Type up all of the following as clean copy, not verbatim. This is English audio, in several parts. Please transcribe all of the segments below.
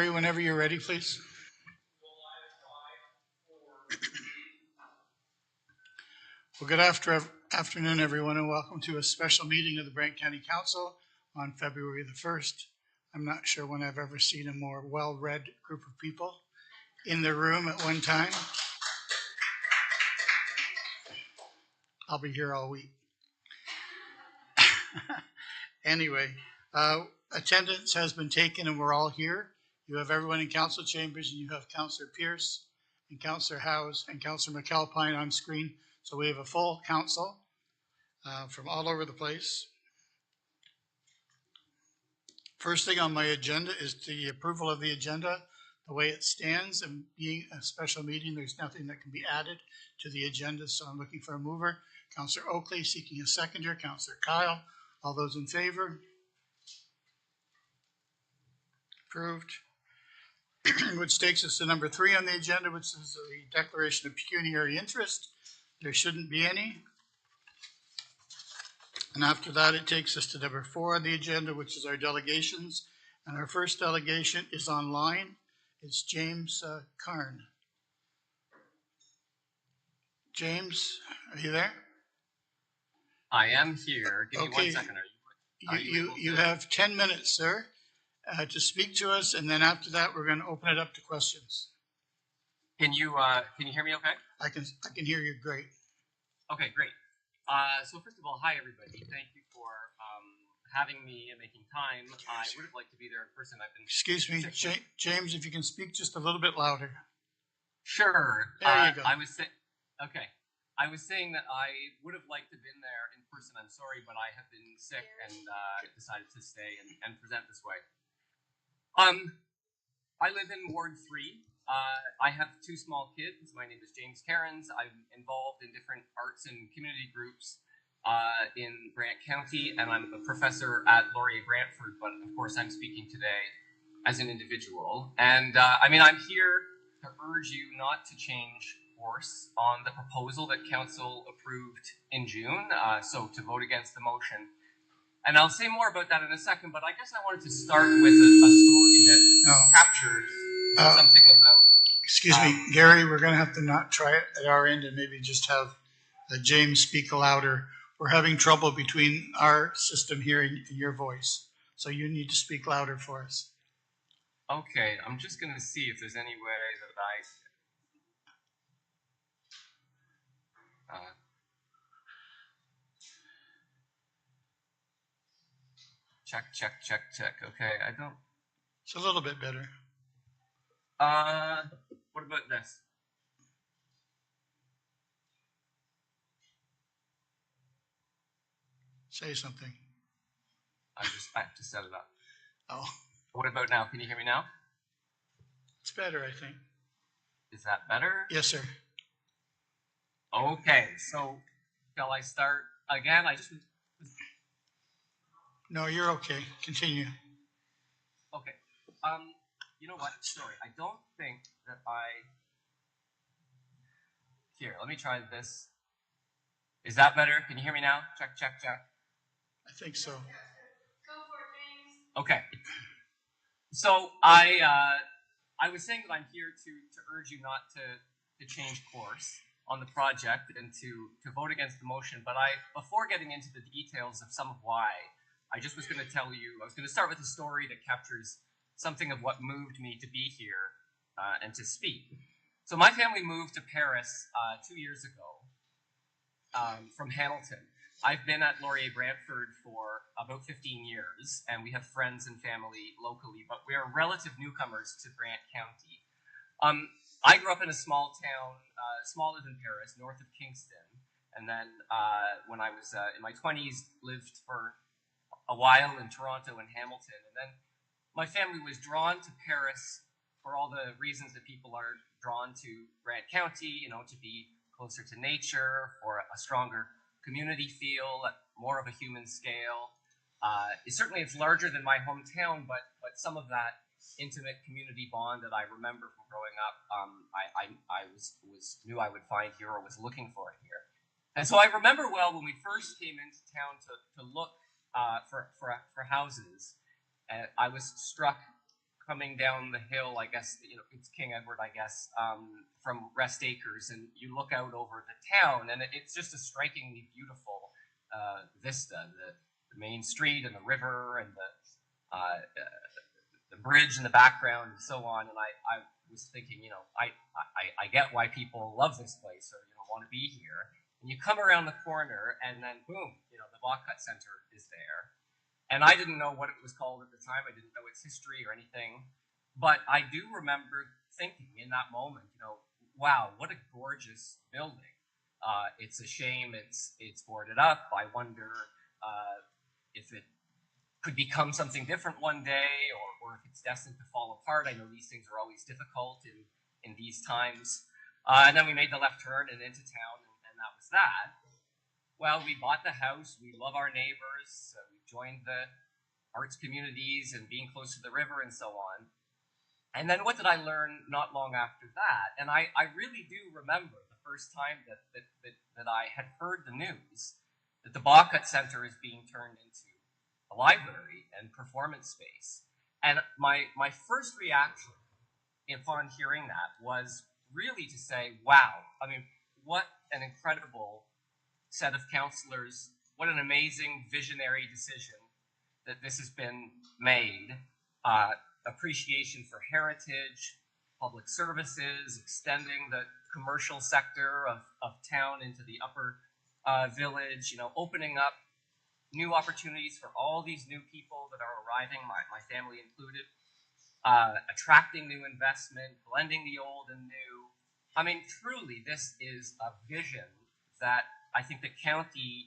Whenever you're ready, please. Well, afternoon, everyone, and welcome to a special meeting of the Brant County Council on February the 1st. I'm not sure when I've ever seen a more well-read group of people in the room at one time. I'll be here all week. Anyway, attendance has been taken and we're all here. You have everyone in council chambers, and you have Councillor Pierce and Councillor Howes and Councillor McAlpine on screen. So we have a full council from all over the place. First thing on my agenda is the approval of the agenda, the way it stands, and being a special meeting, there's nothing that can be added to the agenda, so I'm looking for a mover. Councillor Oakley seeking a seconder, Councillor Kyle. All those in favor? Approved. Which takes us to number 3 on the agenda, which is the declaration of pecuniary interest. There shouldn't be any. And after that, it takes us to number 4 on the agenda, which is our delegations. And our first delegation is online. It's James Karn. James, are you there? I am here. Give me 1 second. You have 10 minutes, sir, to speak to us, and then after that, we're going to open it up to questions. Can you hear me okay? I can hear you great. Okay, great. So first of all, hi everybody. Thank you for having me and making time. I would have liked to be there in person. Excuse me, James, if you can speak just a little bit louder. Sure. There you go. I was saying that I would have liked to have been there in person. I'm sorry, but I have been sick and decided to stay and present this way. I live in Ward 3. I have 2 small kids. My name is James Krens. I'm involved in different arts and community groups in Brant County, and I'm a professor at Laurier Brantford, but of course I'm speaking today as an individual. And I'm here to urge you not to change course on the proposal that Council approved in June, so to vote against the motion. And I'll say more about that in a second, but I guess I wanted to start with a story that captures something about... Excuse me, Gary, we're going to have to not try it at our end and maybe just have James speak louder. We're having trouble between our system hearing and your voice, so you need to speak louder for us. Okay, I'm just going to see if there's any way that check. Okay, I don't... It's a little bit better. What about this? Say something. I have to set it up. Oh. What about now? Can you hear me now? It's better, I think. Is that better? Yes, sir. Okay, so shall I start again? No, you're okay. Continue. Okay. You know what? Sorry, I don't think that Here, let me try this. Is that better? Can you hear me now? Check. I think so. Go for it, James. Okay. So I was saying that I'm here to urge you not to change course on the project and to vote against the motion. But before getting into the details of some of why, I just was going to tell you, I was going to start with a story that captures something of what moved me to be here and to speak. So my family moved to Paris 2 years ago from Hamilton. I've been at Laurier Brantford for about 15 years, and we have friends and family locally, but we are relative newcomers to Brant County. I grew up in a small town, smaller than Paris, north of Kingston, and then when I was in my 20s, lived for a while in Toronto and Hamilton, and then my family was drawn to Paris for all the reasons that people are drawn to Brant County, to be closer to nature, for a stronger community feel, more of a human scale. It's larger than my hometown, but some of that intimate community bond that I remember from growing up, I knew I would find here or was looking for here. And so I remember well when we first came into town to look for houses, I was struck coming down the hill, I guess, you know, it's King Edward, I guess, from Rest Acres, and you look out over the town, and it's just a strikingly beautiful vista. The main street and the river and the bridge in the background and so on. And I was thinking, you know, I get why people love this place or, you know, want to be here. And you come around the corner, and then boom, you know, the Bobcat Center is there. And I didn't know what it was called at the time. I didn't know its history or anything. But I do remember thinking in that moment, you know, wow, what a gorgeous building. It's a shame it's boarded up. I wonder if it could become something different one day, or if it's destined to fall apart. I know these things are always difficult in these times. And then we made the left turn and into town, and that was that. Well, we bought the house. We love our neighbors. We joined the arts communities and being close to the river and so on. And then what did I learn not long after that? And I really do remember the first time that I had heard the news that the Bobcat Center is being turned into a library and performance space. And my first reaction upon hearing that was really to say, wow, I mean, what an incredible set of councillors, what an amazing visionary decision that this has been made. Appreciation for heritage, public services, extending the commercial sector of town into the upper village, you know, opening up new opportunities for all these new people that are arriving, my family included, attracting new investment, blending the old and new. I mean, truly, this is a vision that I think the county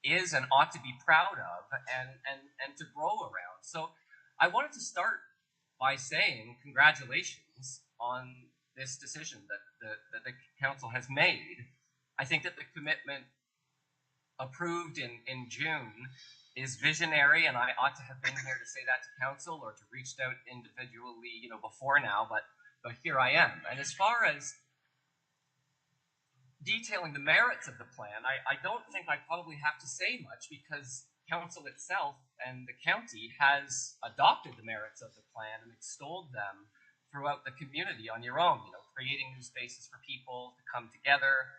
is and ought to be proud of and to grow around. So I wanted to start by saying congratulations on this decision that the council has made. I think that the commitment approved in June is visionary, and I ought to have been here to say that to council or to reached out individually, you know, before now, but here I am. And as far as detailing the merits of the plan, I don't think I probably have to say much, because council itself and the county has adopted the merits of the plan and extolled them throughout the community on your own, you know, creating new spaces for people to come together,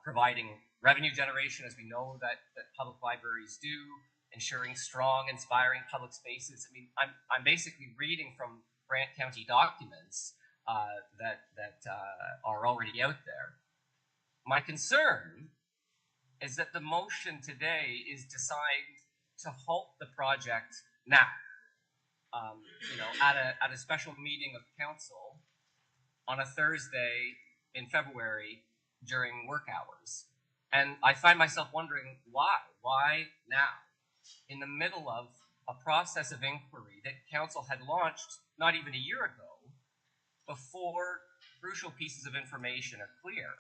providing revenue generation, as we know that public libraries do, ensuring strong, inspiring public spaces. I mean, I'm basically reading from Grant County documents that are already out there. My concern is that the motion today is decide to halt the project now. You know, at a special meeting of council on a Thursday in February during work hours. And I find myself wondering why? Why now? In the middle of a process of inquiry that council had launched not even a year ago, before crucial pieces of information are clear.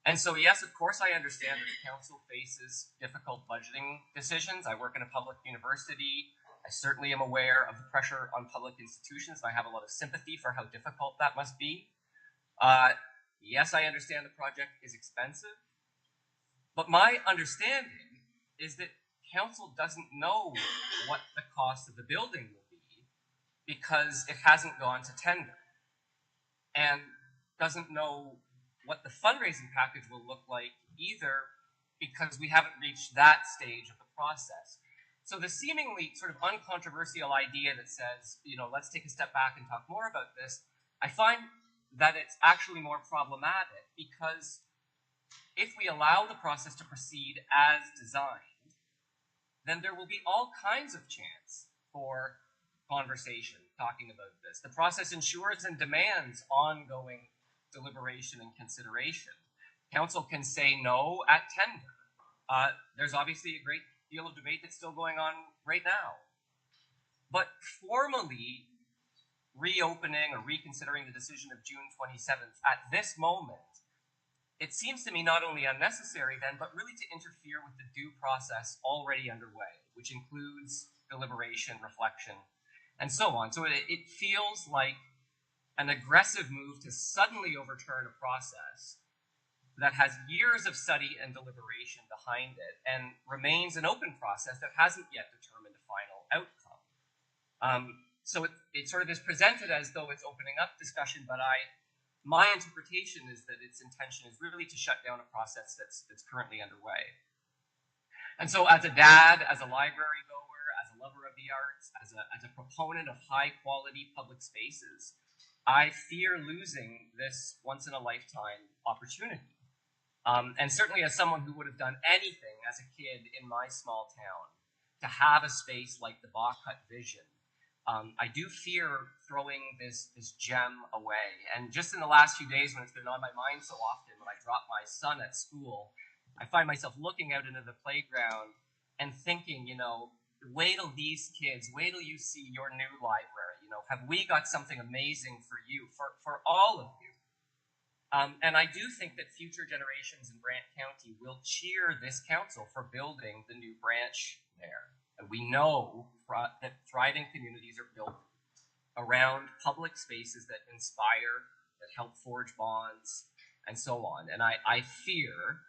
And so, yes, of course, I understand that the council faces difficult budgeting decisions. I work in a public university. I certainly am aware of the pressure on public institutions. I have a lot of sympathy for how difficult that must be. Yes, I understand the project is expensive. But my understanding is that council doesn't know what the cost of the building will be because it hasn't gone to tender, and doesn't know what the fundraising package will look like either, because we haven't reached that stage of the process. So the seemingly sort of uncontroversial idea that says, you know, let's take a step back and talk more about this, I find that it's actually more problematic, because if we allow the process to proceed as designed, then there will be all kinds of chance for conversation talking about this. The process ensures and demands ongoing deliberation and consideration. Council can say no at tender. There's obviously a great deal of debate that's still going on right now. But formally reopening or reconsidering the decision of June 27th at this moment, it seems to me not only unnecessary then, but really to interfere with the due process already underway, which includes deliberation, reflection, and so on. So it feels like an aggressive move to suddenly overturn a process that has years of study and deliberation behind it and remains an open process that hasn't yet determined a final outcome. So it sort of is presented as though it's opening up discussion, but my interpretation is that its intention is really to shut down a process that's currently underway. And so as a dad, as a library goer, as a lover of the arts, as a proponent of high quality public spaces, I fear losing this once in a lifetime opportunity. And certainly as someone who would have done anything as a kid in my small town to have a space like the Bachut Vision, I do fear throwing this gem away. And just in the last few days, when it's been on my mind so often, when I drop my son at school, I find myself looking out into the playground and thinking, you know, wait till these kids, wait till you see your new library. You know, have we got something amazing for you, for all of you? And I do think that future generations in Brant County will cheer this council for building the new branch there. And we know that thriving communities are built around public spaces that inspire, that help forge bonds, and so on. And I fear,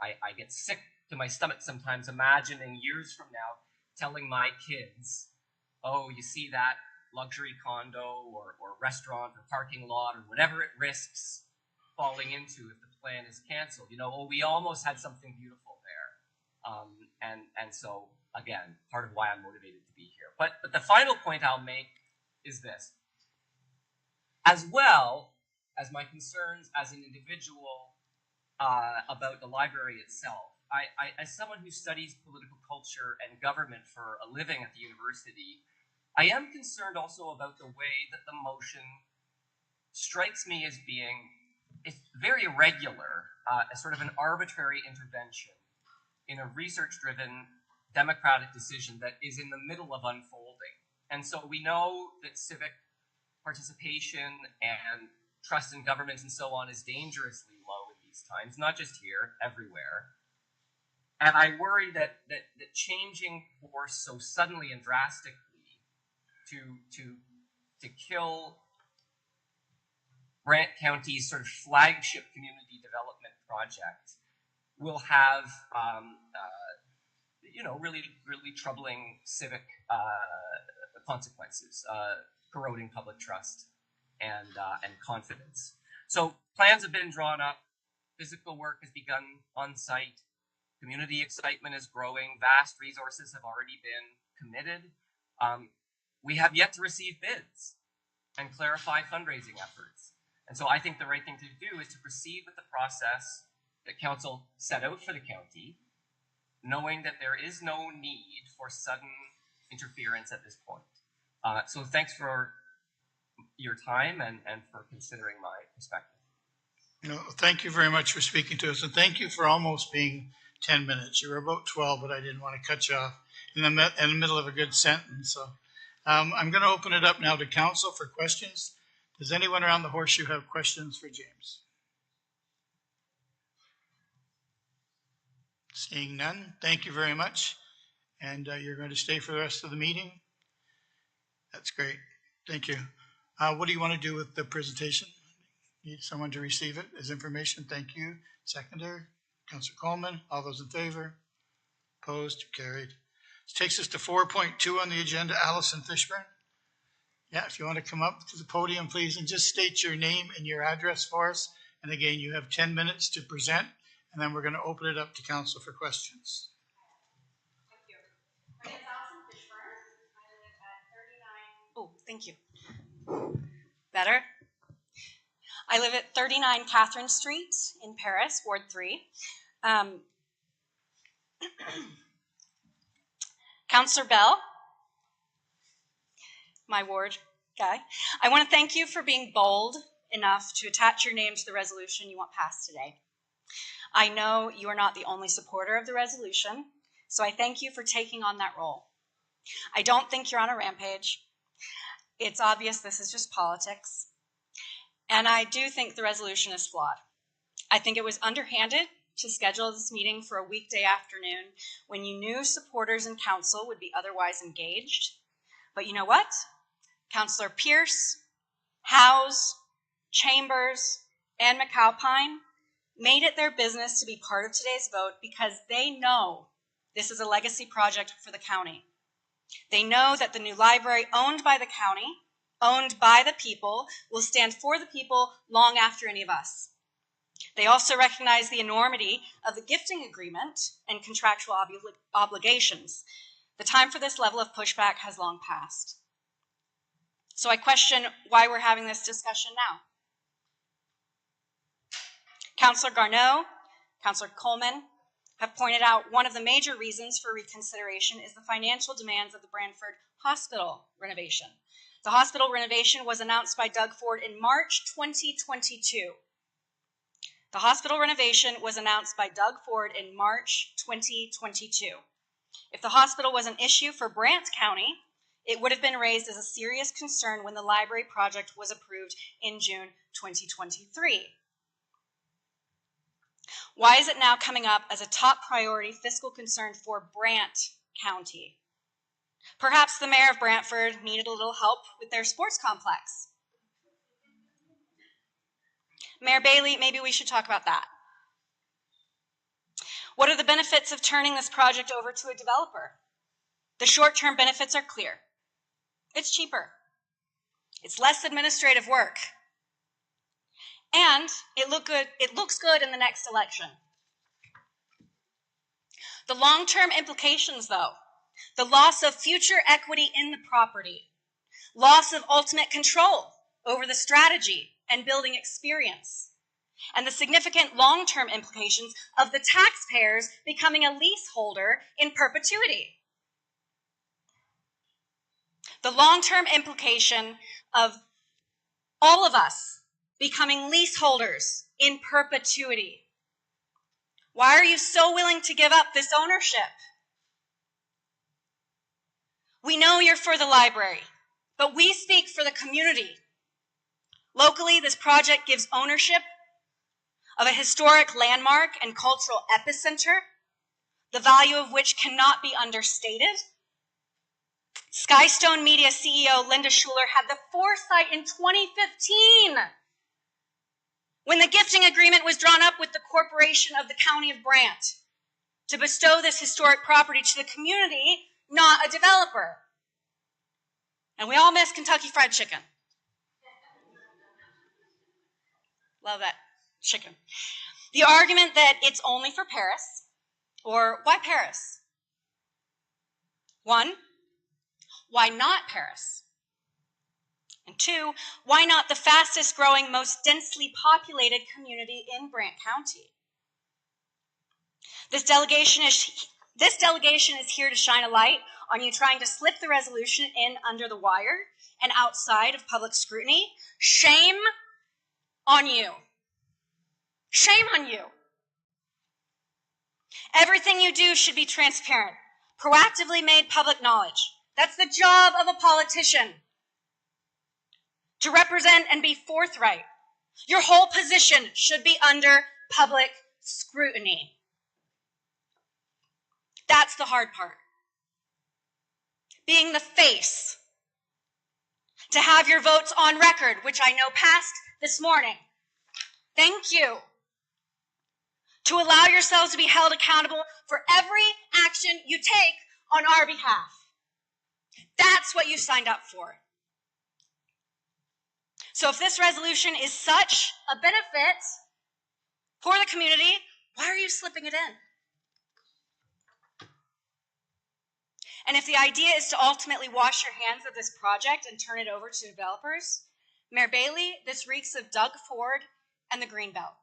I get sick to my stomach sometimes imagining years from now telling my kids, oh, you see that luxury condo or restaurant or parking lot or whatever it risks falling into if the plan is canceled. You know, oh, we almost had something beautiful there. And so, again, part of why I'm motivated to be here. But the final point I'll make is this. As well as my concerns as an individual about the library itself, I, as someone who studies political culture and government for a living at the university, I am concerned also about the way that the motion strikes me as being, it's very irregular, as sort of an arbitrary intervention in a research-driven democratic decision that is in the middle of unfolding. And so we know that civic participation and trust in government and so on is dangerously low in these times, not just here, everywhere. And I worry that changing course so suddenly and drastically to kill Brant County's sort of flagship community development project will have you know, really troubling civic consequences, corroding public trust and confidence. So plans have been drawn up, physical work has begun on site, community excitement is growing, vast resources have already been committed. We have yet to receive bids and clarify fundraising efforts. And so I think the right thing to do is to proceed with the process that council set out for the county, knowing that there is no need for sudden interference at this point. So thanks for your time and for considering my perspective. You know, thank you very much for speaking to us, and thank you for almost being 10 minutes. You were about 12, but I didn't want to cut you off in the middle of a good sentence. So I'm going to open it up now to council for questions. Does anyone around the horseshoe have questions for James? Seeing none, thank you very much. And you're going to stay for the rest of the meeting? That's great. Thank you. What do you want to do with the presentation? Need someone to receive it as information? Thank you. Seconder, Councillor Coleman. All those in favor? Opposed? Carried. This takes us to 4.2 on the agenda. Allison Fishburn. Yeah, if you want to come up to the podium, please, and just state your name and your address for us. And again, you have 10 minutes to present, and then we're going to open it up to council for questions. Thank you. My name is Allison Fishburn. I live at 39. Oh, thank you. Better? I live at 39 Catherine Street in Paris, Ward 3. Councillor Bell, my ward guy, I want to thank you for being bold enough to attach your name to the resolution you want passed today. I know you are not the only supporter of the resolution, so I thank you for taking on that role. I don't think you're on a rampage. It's obvious this is just politics. And I do think the resolution is flawed. I think it was underhanded to schedule this meeting for a weekday afternoon when you knew supporters in council would be otherwise engaged. But you know what? Councillor Pierce, Howes, Chambers, and McAlpine made it their business to be part of today's vote because they know this is a legacy project for the county. They know that the new library, owned by the county, owned by the people, will stand for the people long after any of us. They also recognize the enormity of the gifting agreement and contractual obligations. The time for this level of pushback has long passed. So I question why we're having this discussion now. Councillor Garneau, Councillor Coleman have pointed out one of the major reasons for reconsideration is the financial demands of the Brantford Hospital renovation. The hospital renovation was announced by Doug Ford in March 2022. The hospital renovation was announced by Doug Ford in March 2022. If the hospital was an issue for Brant County, it would have been raised as a serious concern when the library project was approved in June 2023. Why is it now coming up as a top priority fiscal concern for Brant County? Perhaps the mayor of Brantford needed a little help with their sports complex. Mayor Bailey, maybe we should talk about that. What are the benefits of turning this project over to a developer? The short-term benefits are clear. It's cheaper. It's less administrative work. And it looks good in the next election. The long-term implications, though, the loss of future equity in the property, loss of ultimate control over the strategy and building experience, and the significant long-term implications of the taxpayers becoming a leaseholder in perpetuity. The long-term implication of all of us becoming leaseholders in perpetuity. Why are you so willing to give up this ownership? We know you're for the library, but we speak for the community. Locally, this project gives ownership of a historic landmark and cultural epicenter, the value of which cannot be understated. Skystone Media CEO Linda Schuler had the foresight in 2015 when the gifting agreement was drawn up with the corporation of the County of Brant to bestow this historic property to the community, not a developer. And we all miss Kentucky Fried Chicken. Love that chicken. The argument that it's only for Paris, or why Paris? One, why not Paris? And two, why not the fastest growing, most densely populated community in Brant County? This delegation is here to shine a light on you trying to slip the resolution in under the wire and outside of public scrutiny. Shame on you. Shame on you. Everything you do should be transparent, proactively made public knowledge. That's the job of a politician. To represent and be forthright. Your whole position should be under public scrutiny. That's the hard part. Being the face. To have your votes on record, which I know passed this morning. Thank you. To allow yourselves to be held accountable for every action you take on our behalf. That's what you signed up for. So if this resolution is such a benefit for the community, why are you slipping it in? And if the idea is to ultimately wash your hands of this project and turn it over to developers, Mayor Bailey, this reeks of Doug Ford and the Greenbelt.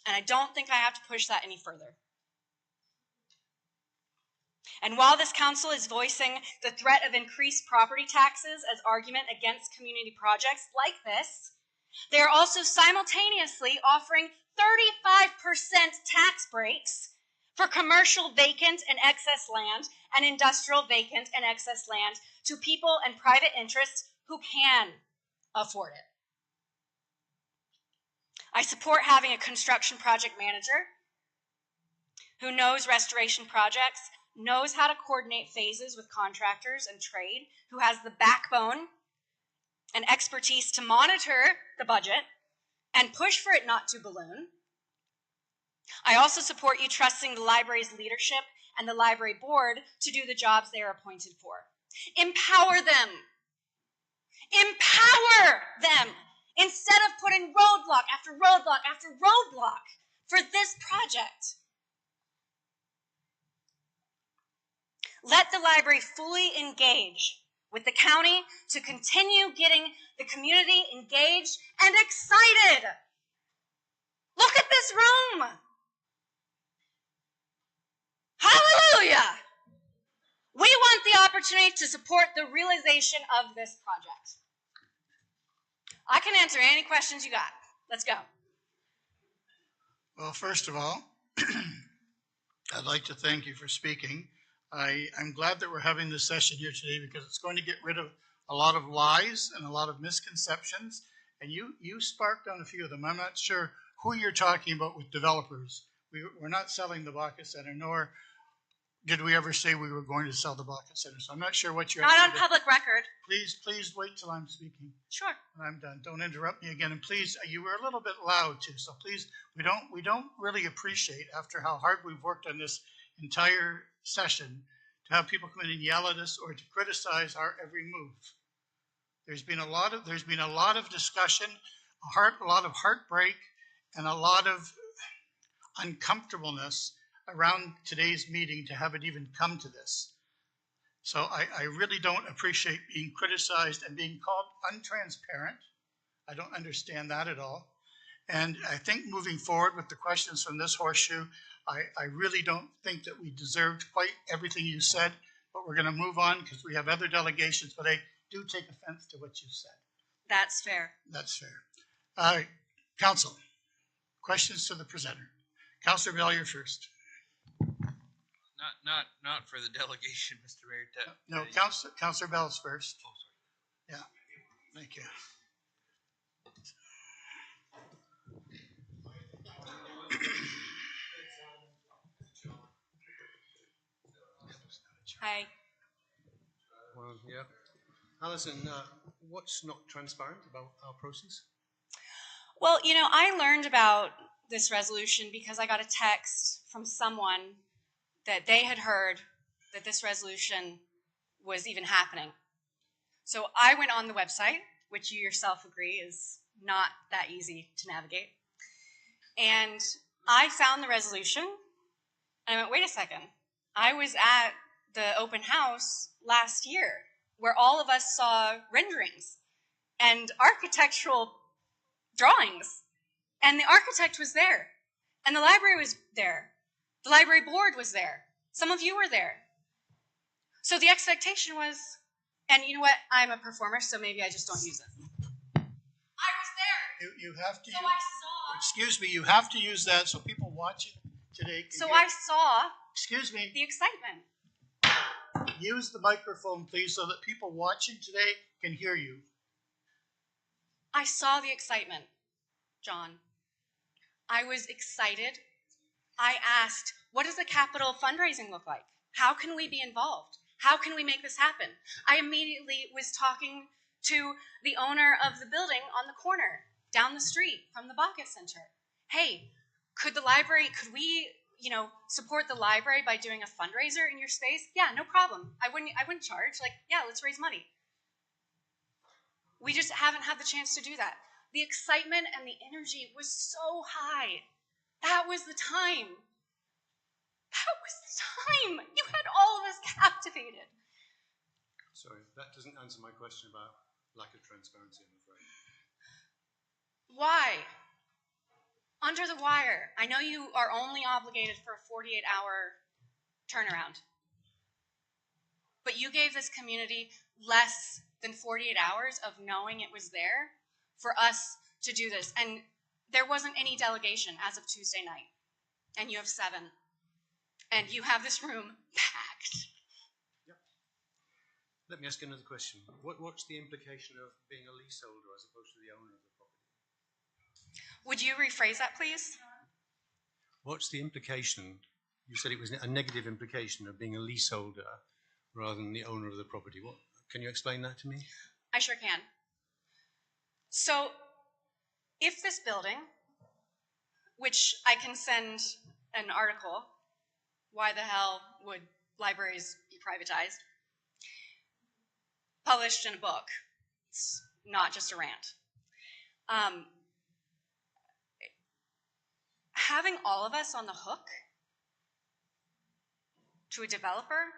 And I don't think I have to push that any further. And while this council is voicing the threat of increased property taxes as argument against community projects like this, they are also simultaneously offering 35% tax breaks for commercial vacant and excess land and industrial vacant and excess land to people and private interests who can afford it. I support having a construction project manager who knows restoration projects, knows how to coordinate phases with contractors and trade, who has the backbone and expertise to monitor the budget and push for it not to balloon. I also support you trusting the library's leadership and the library board to do the jobs they are appointed for. Empower them. Empower them instead of putting roadblock after roadblock after roadblock for this project. Let the library fully engage with the county to continue getting the community engaged and excited. Look at this room. Hallelujah. We want the opportunity to support the realization of this project. I can answer any questions you got. Let's go. Well, first of all, I'd like to thank you for speaking. I'm glad that we're having this session here today because it's going to get rid of a lot of lies and a lot of misconceptions. And you sparked on a few of them. I'm not sure who you're talking about with developers. We're not selling the Bacchus Center, nor did we ever say we were going to sell the Bacchus Center. So I'm not sure what you're... Not on public record. Please wait till I'm speaking. Sure. And I'm done. Don't interrupt me again. And please, you were a little bit loud too. So please, we don't really appreciate, after how hard we've worked on this entire session, to have people come in and yell at us or to criticize our every move. There's been a lot of discussion, a lot of heartbreak, and a lot of uncomfortableness around today's meeting to have it even come to this. So I really don't appreciate being criticized and being called untransparent. I don't understand that at all. And I think moving forward with the questions from this horseshoe, I really don't think that we deserved quite everything you said, but we're going to move on because we have other delegations, but I do take offense to what you said. That's fair. That's fair. Council, questions to the presenter. Councilor Bell, you're first. Not for the delegation, Mr. Mayor. No, Councilor Bell's first. Oh, sorry. Yeah, thank you. Hi. Well, yeah. Allison, what's not transparent about our process? Well, I learned about this resolution because I got a text from someone that they had heard that this resolution was even happening. So I went on the website, which you yourself agree is not that easy to navigate. And I found the resolution, and I went, wait a second. I was at the open house last year where all of us saw renderings and architectural drawings. And the architect was there. And the library was there. The library board was there. Some of you were there. So the expectation was, and you know what? I'm a performer, so maybe I just don't use it. I was there. You have to. So I saw. Excuse me. You have to use that so people watching today can So hear. I saw. Excuse me. The excitement. Use the microphone, please, so that people watching today can hear you. I saw the excitement, John. I was excited. I asked, what does the capital fundraising look like? How can we be involved? How can we make this happen? I immediately was talking to the owner of the building on the corner, down the street from the Bacchus Center. Hey, could we support the library by doing a fundraiser in your space? Yeah, no problem. I wouldn't charge. Yeah, let's raise money. We just haven't had the chance to do that. The excitement and the energy was so high. That was the time. That was the time. You had all of us captivated. Sorry, that doesn't answer my question about lack of transparency, I'm afraid. Why? Under the wire. I know you are only obligated for a 48-hour turnaround. But you gave this community less than 48 hours of knowing it was there for us to do this. And there wasn't any delegation as of Tuesday night. And you have 7. And you have this room packed. Yep. Let me ask another question. What's the implication of being a leaseholder as opposed to the owner of the property? Would you rephrase that, please? What's the implication? You said it was a negative implication of being a leaseholder rather than the owner of the property. Can you explain that to me? I sure can. So, if this building, which I can send an article, why the hell would libraries be privatized? published in a book. It's not just a rant. Having all of us on the hook to a developer,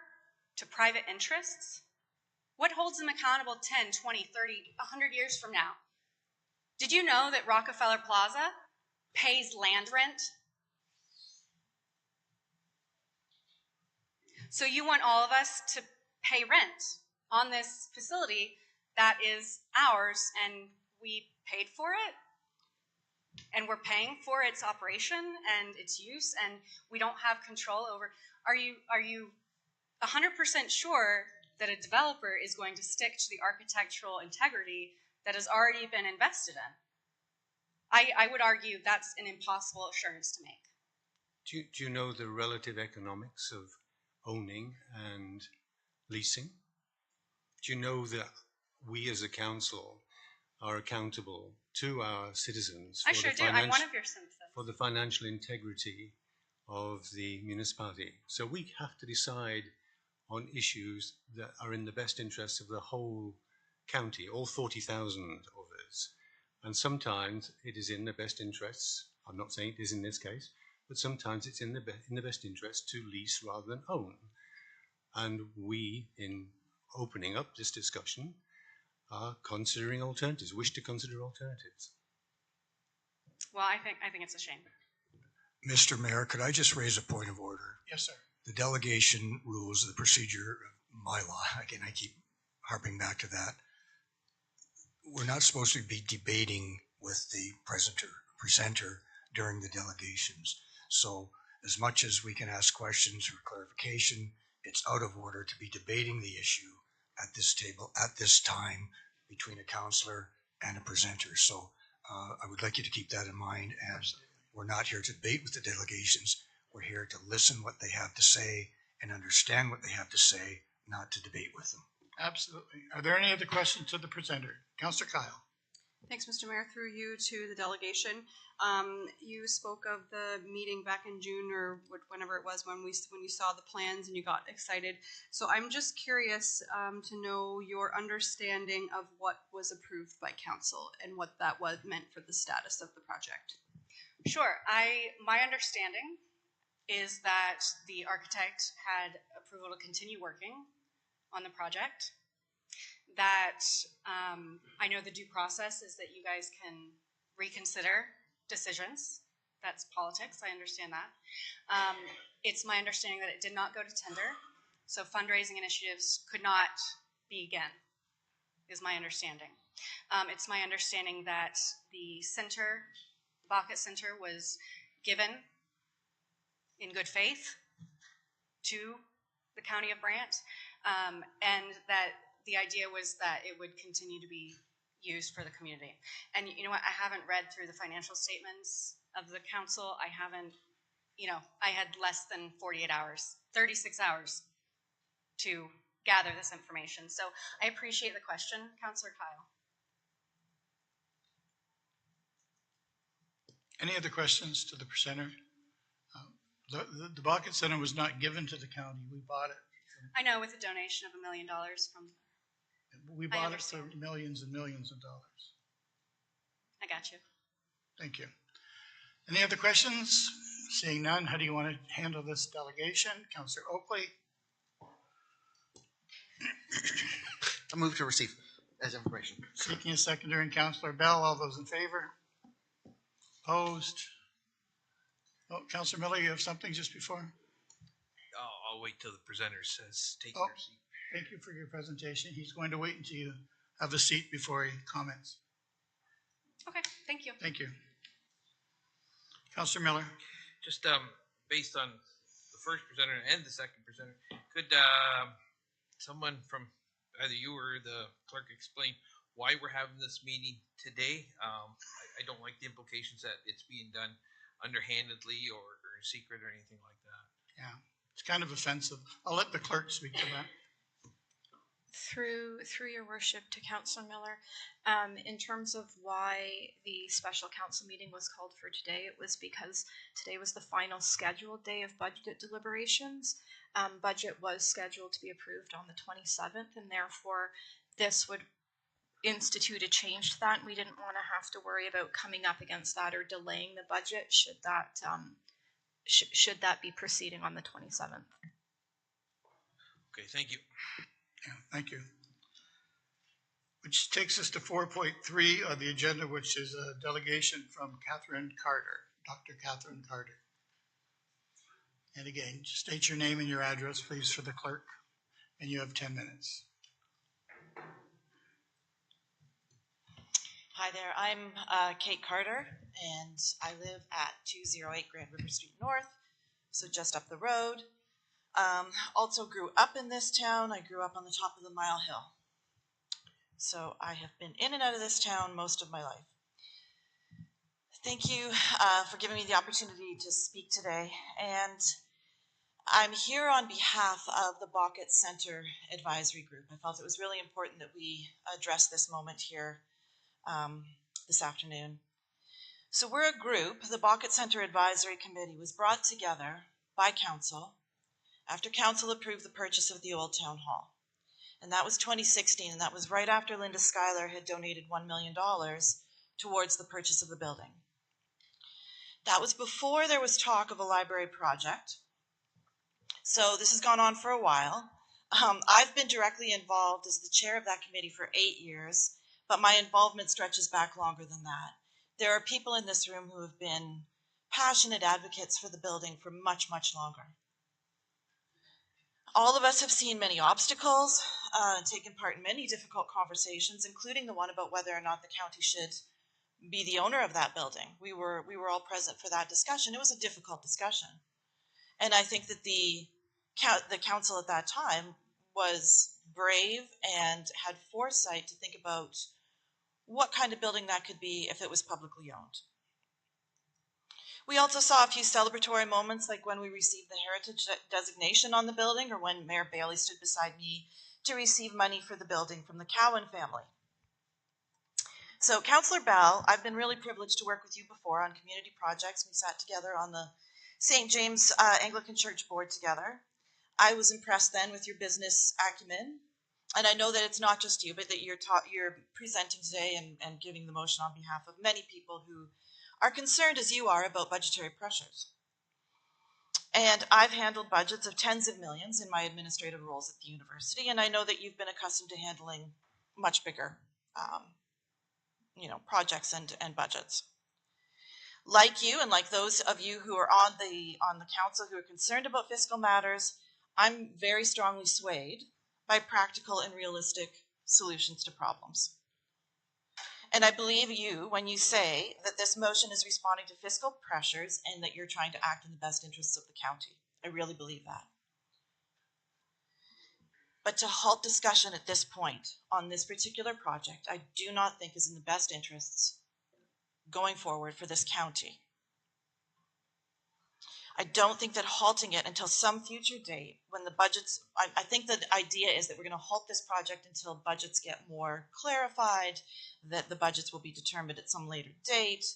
to private interests, what holds them accountable 10, 20, 30, 100 years from now? Did you know that Rockefeller Plaza pays land rent? So you want all of us to pay rent on this facility that is ours, and we paid for it, and we're paying for its operation and its use, and we don't have control over. Are you 100% sure that a developer is going to stick to the architectural integrity that has already been invested in? I would argue that's an impossible assurance to make. Do you know the relative economics of owning and leasing? Do you know that we as a council are accountable to our citizens I sure do. I'm one of your citizens. for the financial integrity of the municipality? So we have to decide on issues that are in the best interests of the whole county, all 40,000 of us. And sometimes it is in the best interests, I'm not saying it is in this case, but sometimes it's in the best interest to lease rather than own. And we, in opening up this discussion, are considering alternatives, wish to consider alternatives. Well, I think it's a shame. Mr. Mayor, could I just raise a point of order? Yes, sir. The delegation rules, the procedure of my law, again, I keep harping back to that. We're not supposed to be debating with the presenter during the delegations. So as much as we can ask questions for clarification, it's out of order to be debating the issue at this table at this time between a councillor and a presenter. So I would like you to keep that in mind. And Absolutely. we're not here to debate with the delegations. We're here to listen what they have to say and understand what they have to say, not to debate with them. Absolutely. Are there any other questions to the presenter? Councillor Kyle. Thanks, Mr. Mayor. Through you to the delegation. You spoke of the meeting back in June or whenever it was when you saw the plans and you got excited. So I'm just curious to know your understanding of what was approved by council and what that meant for the status of the project. Sure. My understanding is that the architect had approval to continue working on the project. That I know the due process is that you guys can reconsider decisions. That's politics. I understand that. It's my understanding that it did not go to tender, so fundraising initiatives could not begin, is my understanding. It's my understanding that the center, the Bucket Center, was given in good faith to the County of Brant, and that the idea was that it would continue to be used for the community. And you know what, I haven't read through the financial statements of the council. I haven't, I had less than 48 hours, 36 hours to gather this information. So I appreciate the question, Councillor Kyle. Any other questions to the presenter? The Bucket Center was not given to the county. We bought it. I know, with a donation of $1 million from. We bought it for millions and millions of dollars. I got you. Thank you. Any other questions? Seeing none, how do you want to handle this delegation? Councillor Oakley. I move to receive as information. Seeking a seconder, and Councillor Bell. All those in favor? Opposed? Oh, Councillor Miller, you have something just before? I'll wait till the presenter says take Oh. your seat. Thank you for your presentation. He's going to wait until you have a seat before he comments. Okay, thank you. Thank you. Councillor Miller. Just based on the first presenter and the second presenter, could someone from either you or the clerk explain why we're having this meeting today? I don't like the implications that it's being done underhandedly or in secret or anything like that. Yeah, it's kind of offensive. I'll let the clerk speak to that. Through your worship to Councillor Miller, in terms of why the special council meeting was called for today, it was because today was the final scheduled day of budget deliberations. Budget was scheduled to be approved on the 27th, and therefore this would institute a change to that, and we didn't want to have to worry about coming up against that or delaying the budget should that be proceeding on the 27th. Okay, thank you. Yeah, thank you. Which takes us to 4.3 on the agenda, which is a delegation from Catherine Carter, Dr. Catherine Carter. And again, just state your name and your address, please, for the clerk, and you have 10 minutes. Hi there, I'm Kate Carter, and I live at 208 Grand River Street North, so just up the road. Also grew up in this town. I grew up on the top of the Mile Hill. So I have been in and out of this town most of my life. Thank you for giving me the opportunity to speak today. And I'm here on behalf of the Bucket Center Advisory Group. I felt it was really important that we address this moment here this afternoon. So we're a group. The Bucket Center Advisory Committee was brought together by council after council approved the purchase of the old town hall. And that was 2016, and that was right after Linda Schuyler had donated $1 million towards the purchase of the building. That was before there was talk of a library project. So this has gone on for a while. I've been directly involved as the chair of that committee for 8 years, but my involvement stretches back longer than that. There are people in this room who have been passionate advocates for the building for much, much longer. All of us have seen many obstacles, taken part in many difficult conversations, including the one about whether or not the county should be the owner of that building. We were all present for that discussion. It was a difficult discussion. And I think that the council at that time was brave and had foresight to think about what kind of building that could be if it was publicly owned. We also saw a few celebratory moments, like when we received the heritage designation on the building, or when Mayor Bailey stood beside me to receive money for the building from the Cowan family. So, Councillor Bell, I've been really privileged to work with you before on community projects. We sat together on the St. James Anglican Church board together. I was impressed then with your business acumen, and I know that it's not just you, but that you're presenting today and giving the motion on behalf of many people who are concerned as you are about budgetary pressures. And I've handled budgets of tens of millions in my administrative roles at the university, and I know that you've been accustomed to handling much bigger projects and budgets. Like you, and like those of you who are on the council who are concerned about fiscal matters, I'm very strongly swayed by practical and realistic solutions to problems. And I believe you when you say that this motion is responding to fiscal pressures and that you're trying to act in the best interests of the county. I really believe that. But to halt discussion at this point on this particular project, I do not think is in the best interests going forward for this county. I don't think that halting it until some future date when the budgets, I think the idea is that we're going to halt this project until budgets get more clarified, that the budgets will be determined at some later date.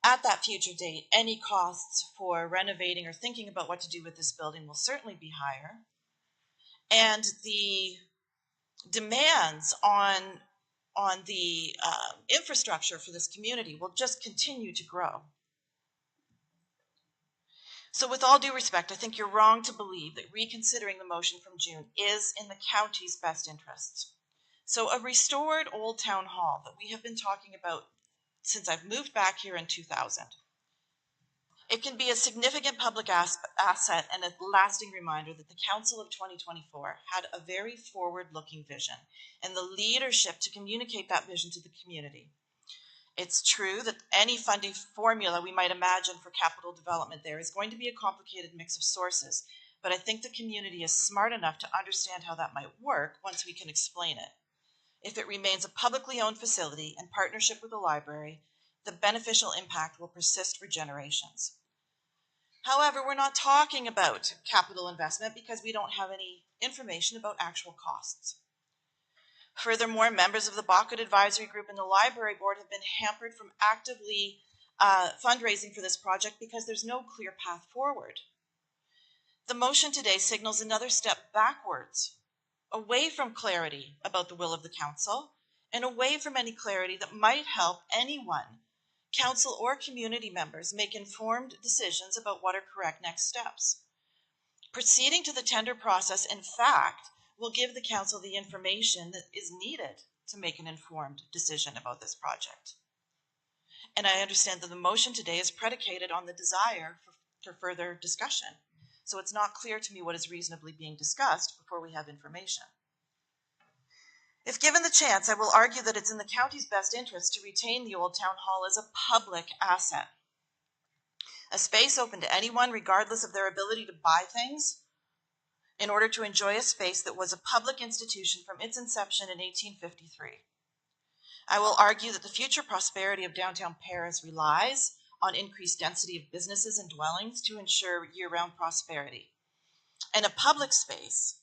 At that future date, any costs for renovating or thinking about what to do with this building will certainly be higher. And the demands on the infrastructure for this community will just continue to grow. So with all due respect, I think you're wrong to believe that reconsidering the motion from June is in the county's best interests. So a restored old town hall that we have been talking about since I've moved back here in 2000. It can be a significant public asset and a lasting reminder that the Council of 2024 had a very forward-looking vision and the leadership to communicate that vision to the community. It's true that any funding formula we might imagine for capital development there is going to be a complicated mix of sources, but I think the community is smart enough to understand how that might work once we can explain it. If it remains a publicly owned facility in partnership with the library, the beneficial impact will persist for generations. However, we're not talking about capital investment because we don't have any information about actual costs. Furthermore, members of the Bucket Advisory Group and the Library Board have been hampered from actively fundraising for this project because there's no clear path forward. The motion today signals another step backwards away from clarity about the will of the council, and away from any clarity that might help anyone, council or community members, make informed decisions about what are correct next steps. Proceeding to the tender process, in fact, will give the council the information that is needed to make an informed decision about this project. And I understand that the motion today is predicated on the desire for further discussion. So it's not clear to me what is reasonably being discussed before we have information. If given the chance, I will argue that it's in the county's best interest to retain the old town hall as a public asset. A space open to anyone, regardless of their ability to buy things, in order to enjoy a space that was a public institution from its inception in 1853. I will argue that the future prosperity of downtown Paris relies on increased density of businesses and dwellings to ensure year-round prosperity. And a public space,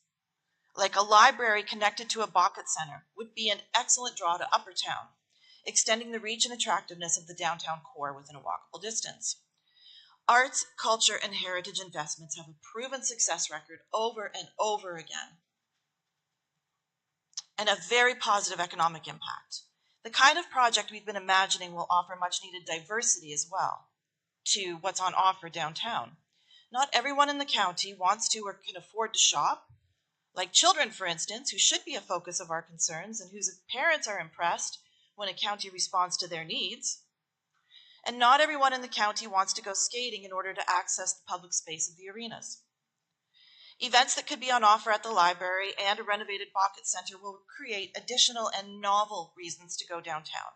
like a library connected to a bucket center, would be an excellent draw to Upper Town, extending the reach and attractiveness of the downtown core within a walkable distance. Arts, culture, and heritage investments have a proven success record over and over again, and a very positive economic impact. The kind of project we've been imagining will offer much needed diversity as well to what's on offer downtown. Not everyone in the county wants to or can afford to shop, like children, for instance, who should be a focus of our concerns and whose parents are impressed when a county responds to their needs. And not everyone in the county wants to go skating in order to access the public space of the arenas. Events that could be on offer at the library and a renovated bucket center will create additional and novel reasons to go downtown.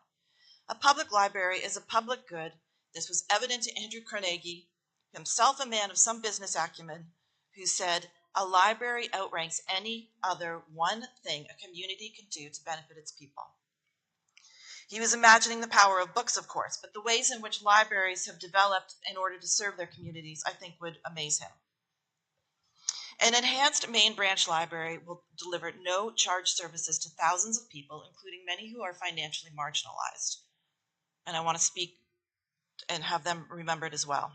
A public library is a public good. This was evident to Andrew Carnegie, himself a man of some business acumen, who said, "A library outranks any other one thing a community can do to benefit its people." He was imagining the power of books, of course, but the ways in which libraries have developed in order to serve their communities, I think, would amaze him. An enhanced main branch library will deliver no charge services to thousands of people, including many who are financially marginalized. And I want to speak and have them remembered as well.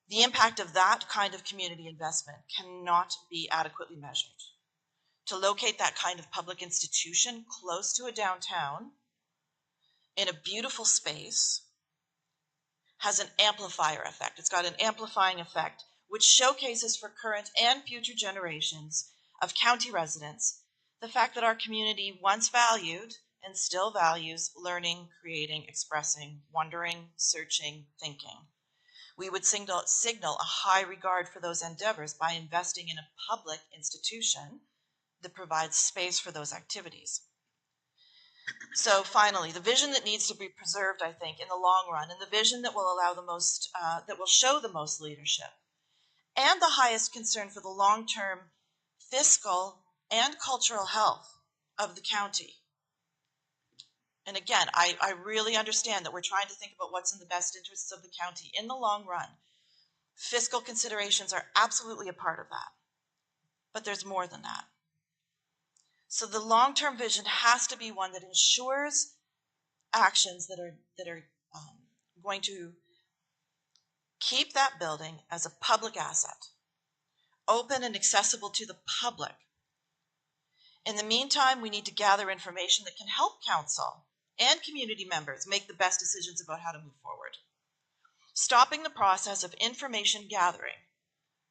The impact of that kind of community investment cannot be adequately measured. To locate that kind of public institution close to a downtown in a beautiful space has an amplifier effect. It's got an amplifying effect which showcases for current and future generations of county residents the fact that our community once valued and still values learning, creating, expressing, wondering, searching, thinking. We would signal a high regard for those endeavors by investing in a public institution that provides space for those activities. So finally, the vision that needs to be preserved, I think, in the long run, and the vision that will allow the most, that will show the most leadership, and the highest concern for the long-term fiscal and cultural health of the county. And again, I really understand that we're trying to think about what's in the best interests of the county in the long run. Fiscal considerations are absolutely a part of that, but there's more than that. So the long-term vision has to be one that ensures actions that are going to keep that building as a public asset, open and accessible to the public. In the meantime, we need to gather information that can help council and community members make the best decisions about how to move forward. Stopping the process of information gathering,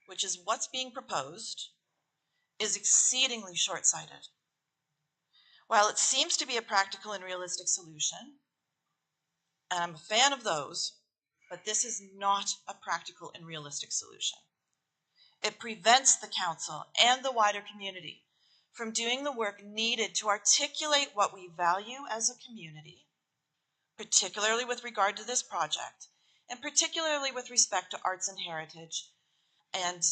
which is what's being proposed, is exceedingly short-sighted. While it seems to be a practical and realistic solution, and I'm a fan of those, but this is not a practical and realistic solution. It prevents the council and the wider community from doing the work needed to articulate what we value as a community, particularly with regard to this project, and particularly with respect to arts and heritage. And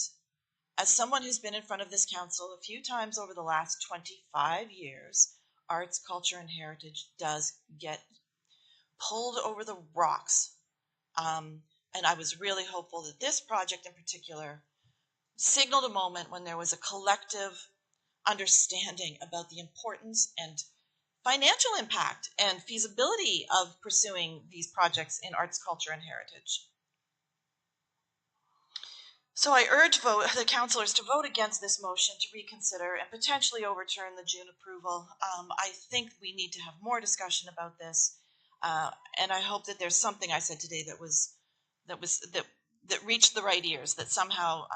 as someone who's been in front of this council a few times over the last 25 years, arts, culture, and heritage does get pulled over the rocks. And I was really hopeful that this project in particular signaled a moment when there was a collective understanding about the importance and financial impact and feasibility of pursuing these projects in arts, culture, and heritage. So I urge the councillors to vote against this motion to reconsider and potentially overturn the June approval. I think we need to have more discussion about this, and I hope that there's something I said today that reached the right ears. That somehow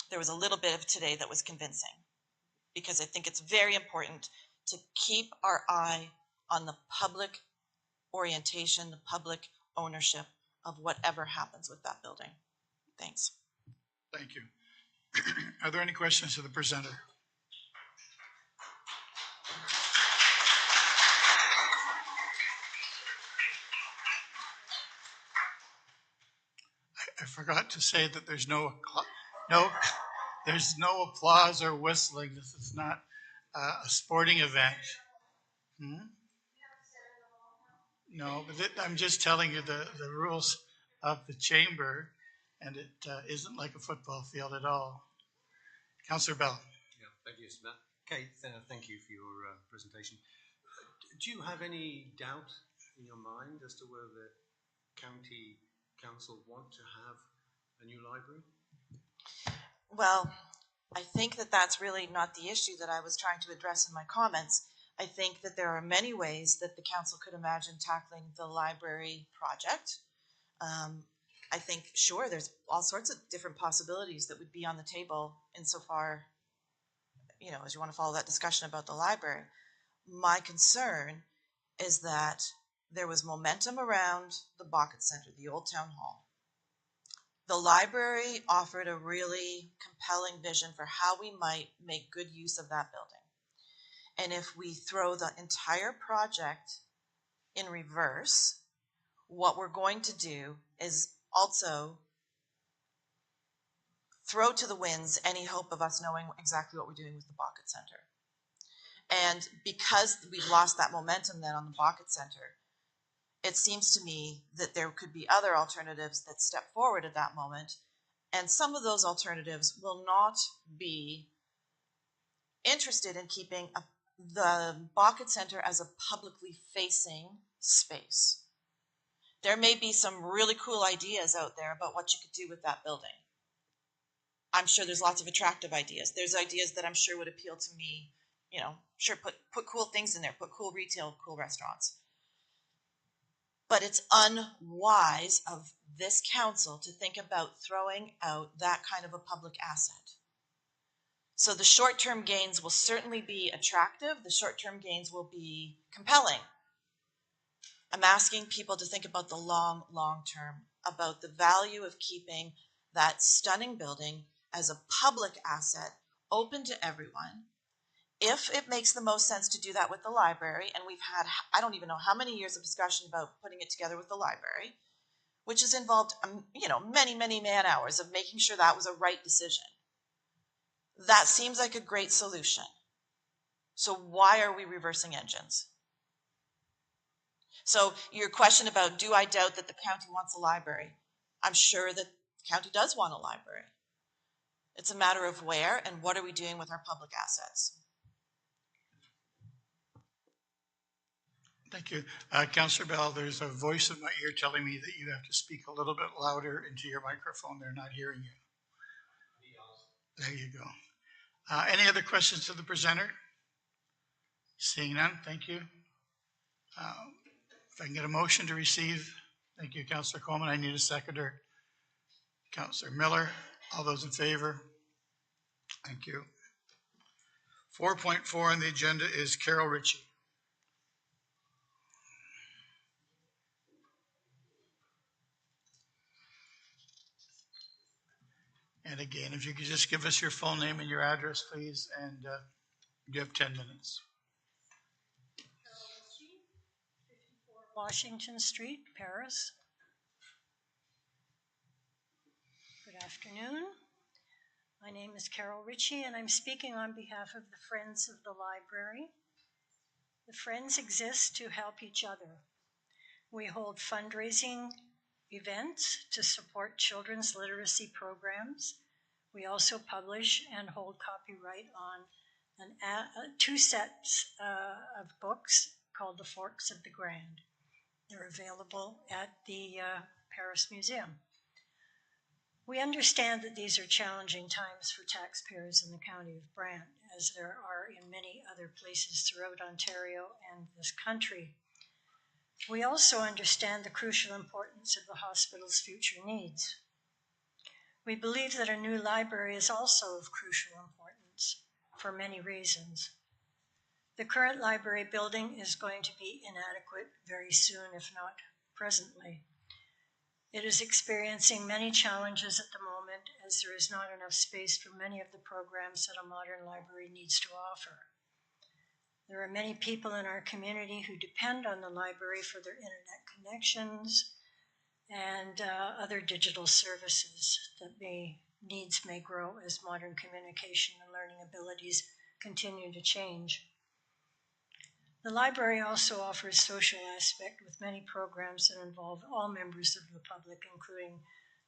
there was a little bit of today that was convincing, because I think it's very important to keep our eye on the public orientation, the public ownership of whatever happens with that building. Thanks. Thank you. Are there any questions to the presenter? I forgot to say that there's no applause or whistling. This is not a sporting event. No, but I'm just telling you the rules of the chamber, and it isn't like a football field at all. Councillor Bell. Yeah, thank you, Smith. Kate, thank you for your presentation. Do you have any doubt in your mind as to whether the county council want to have a new library? Well, I think that that's really not the issue that I was trying to address in my comments. I think that there are many ways that the council could imagine tackling the library project. I think, sure, there's all sorts of different possibilities that would be on the table insofar, as you want to follow that discussion about the library. My concern is that there was momentum around the Bucket Center, the old town hall. The library offered a really compelling vision for how we might make good use of that building. And if we throw the entire project in reverse, what we're going to do is also throw to the winds any hope of us knowing exactly what we're doing with the Bucket Center. And because we've lost that momentum then on the Bucket Center, it seems to me that there could be other alternatives that step forward at that moment. And some of those alternatives will not be interested in keeping the Bucket Center as a publicly facing space. There may be some really cool ideas out there about what you could do with that building. I'm sure there's lots of attractive ideas. There's ideas that I'm sure would appeal to me, sure, put cool things in there, put cool retail, cool restaurants. But it's unwise of this council to think about throwing out that kind of a public asset. So the short-term gains will certainly be attractive. The short-term gains will be compelling. I'm asking people to think about the long term, about the value of keeping that stunning building as a public asset open to everyone. If it makes the most sense to do that with the library, and we've had, I don't even know how many years of discussion about putting it together with the library, which has involved, many man hours of making sure that was a right decision. That seems like a great solution. So why are we reversing engines? So your question about, do I doubt that the county wants a library? I'm sure that the county does want a library. It's a matter of where and what are we doing with our public assets. Thank you. Councillor Bell, there's a voice in my ear telling me that you have to speak a little bit louder into your microphone. They're not hearing you. There you go. Any other questions to the presenter? Seeing none, thank you. If I can get a motion to receive, thank you, Councillor Coleman. I need a seconder. Councillor Miller, all those in favor? Thank you. 4.4 on the agenda is Carol Richie. And again, if you could just give us your full name and your address, please, and you have 10 minutes. Washington Street, Paris. Good afternoon. My name is Carol Richie, and I'm speaking on behalf of the Friends of the Library. The Friends exist to help each other. We hold fundraising events to support children's literacy programs. We also publish and hold copyright on two sets of books called The Forks of the Grand. They're available at the Paris Museum. We understand that these are challenging times for taxpayers in the County of Brant, as there are in many other places throughout Ontario and this country. We also understand the crucial importance of the hospital's future needs. We believe that a new library is also of crucial importance for many reasons. The current library building is going to be inadequate very soon, if not presently. It is experiencing many challenges at the moment, as there is not enough space for many of the programs that a modern library needs to offer. There are many people in our community who depend on the library for their internet connections and other digital services that needs may grow as modern communication and learning abilities continue to change. The library also offers social aspect with many programs that involve all members of the public, including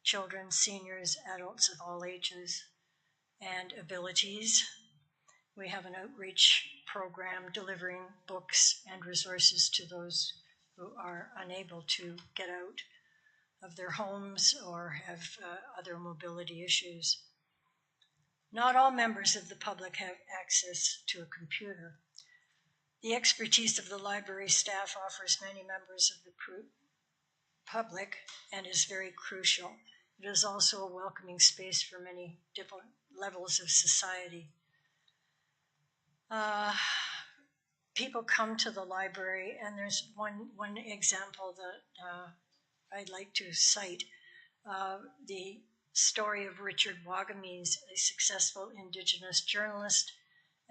children, seniors, adults of all ages and abilities. We have an outreach program delivering books and resources to those who are unable to get out of their homes or have other mobility issues. Not all members of the public have access to a computer. The expertise of the library staff offers many members of the public and is very crucial. It is also a welcoming space for many different levels of society. People come to the library, and there's one example that I'd like to cite. The story of Richard Wagamese, a successful Indigenous journalist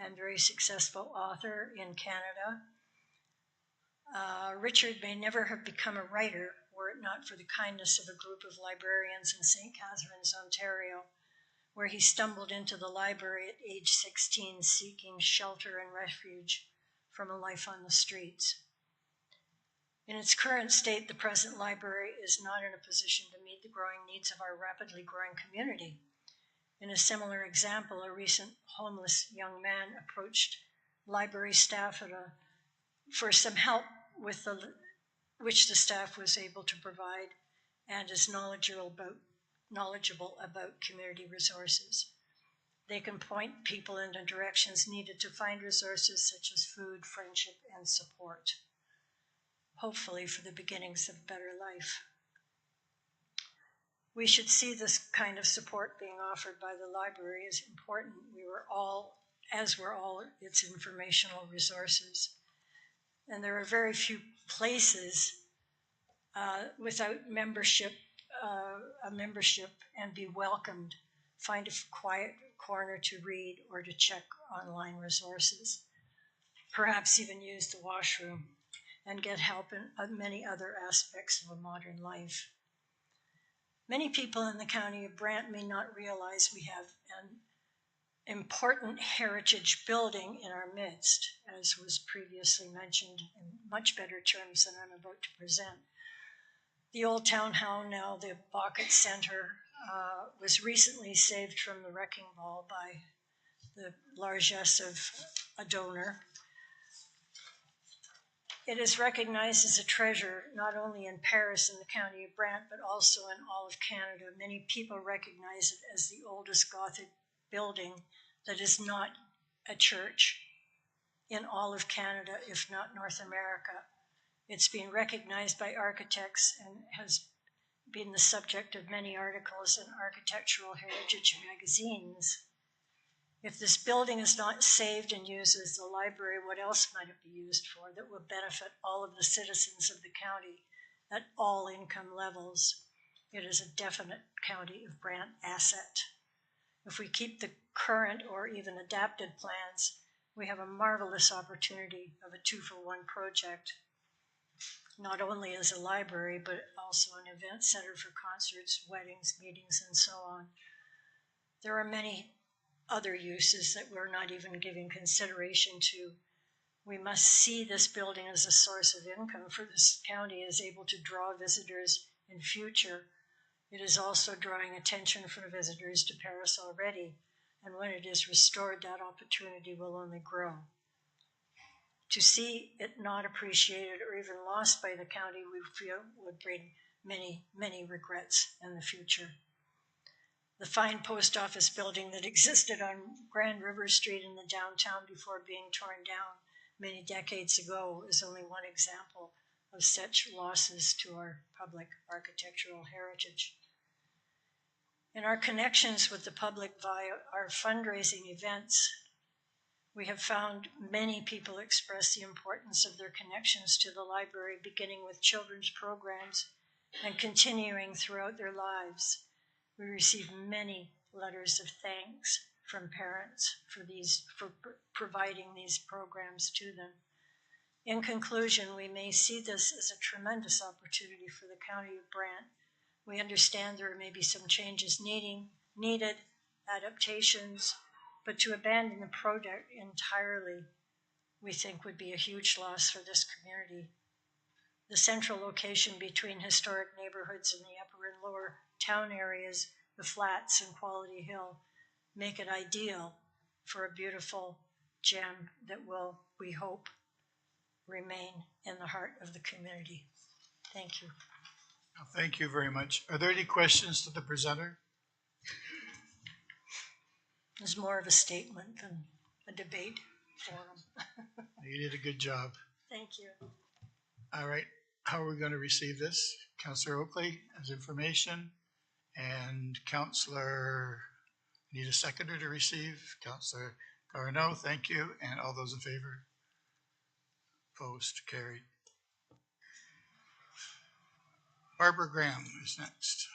and very successful author in Canada. Richard may never have become a writer were it not for the kindness of a group of librarians in St. Catharines, Ontario, where he stumbled into the library at age 16 seeking shelter and refuge from a life on the streets. In its current state, the present library is not in a position to meet the growing needs of our rapidly growing community. In a similar example, a recent homeless young man approached library staff for some help with which the staff was able to provide, and is knowledgeable about community resources. They can point people in the directions needed to find resources such as food, friendship, and support, hopefully for the beginnings of a better life. We should see this kind of support being offered by the library as important. As were all its informational resources. And there are very few places without a membership and be welcomed, find a quiet corner to read or to check online resources, perhaps even use the washroom and get help in many other aspects of a modern life. Many people in the County of Brant may not realize we have an important heritage building in our midst, as was previously mentioned in much better terms than I'm about to present. The old town hall, now the Bucket Center, was recently saved from the wrecking ball by the largesse of a donor. It is recognized as a treasure not only in Paris and the County of Brant, but also in all of Canada. Many people recognize it as the oldest Gothic building that is not a church in all of Canada, if not North America. It's been recognized by architects and has been the subject of many articles in architectural heritage magazines. If this building is not saved and used as the library, what else might it be used for that will benefit all of the citizens of the county at all income levels? It is a definite County of Brant asset. If we keep the current or even adapted plans, we have a marvelous opportunity of a 2-for-1 project, not only as a library, but also an event center for concerts, weddings, meetings, and so on. There are many other uses that we're not even giving consideration to. We must see this building as a source of income for this county, is able to draw visitors in future. It is also drawing attention from visitors to Paris already, and when it is restored, that opportunity will only grow. To see it not appreciated or even lost by the county, we feel would bring many, many regrets in the future. the fine post office building that existed on Grand River Street in the downtown before being torn down many decades ago is only one example of such losses to our public architectural heritage. In our connections with the public via our fundraising events, we have found many people express the importance of their connections to the library, beginning with children's programs and continuing throughout their lives. We receive many letters of thanks from parents for providing these programs to them. In conclusion, we may see this as a tremendous opportunity for the County of Brant. We understand there may be some changes needed, adaptations, but to abandon the project entirely, we think would be a huge loss for this community. The central location between historic neighborhoods in the upper and lower town areas, the flats and Quality Hill, make it ideal for a beautiful gem that will, we hope, remain in the heart of the community. Thank you. Thank you very much. Are there any questions to the presenter? It's more of a statement than a debate forum. You did a good job. Thank you. All right. How are we going to receive this? Councillor Oakley as information, and Councillor, need a seconder to receive? Councillor Garneau, thank you. And all those in favor? Opposed? Carried. Barbara Graham is next.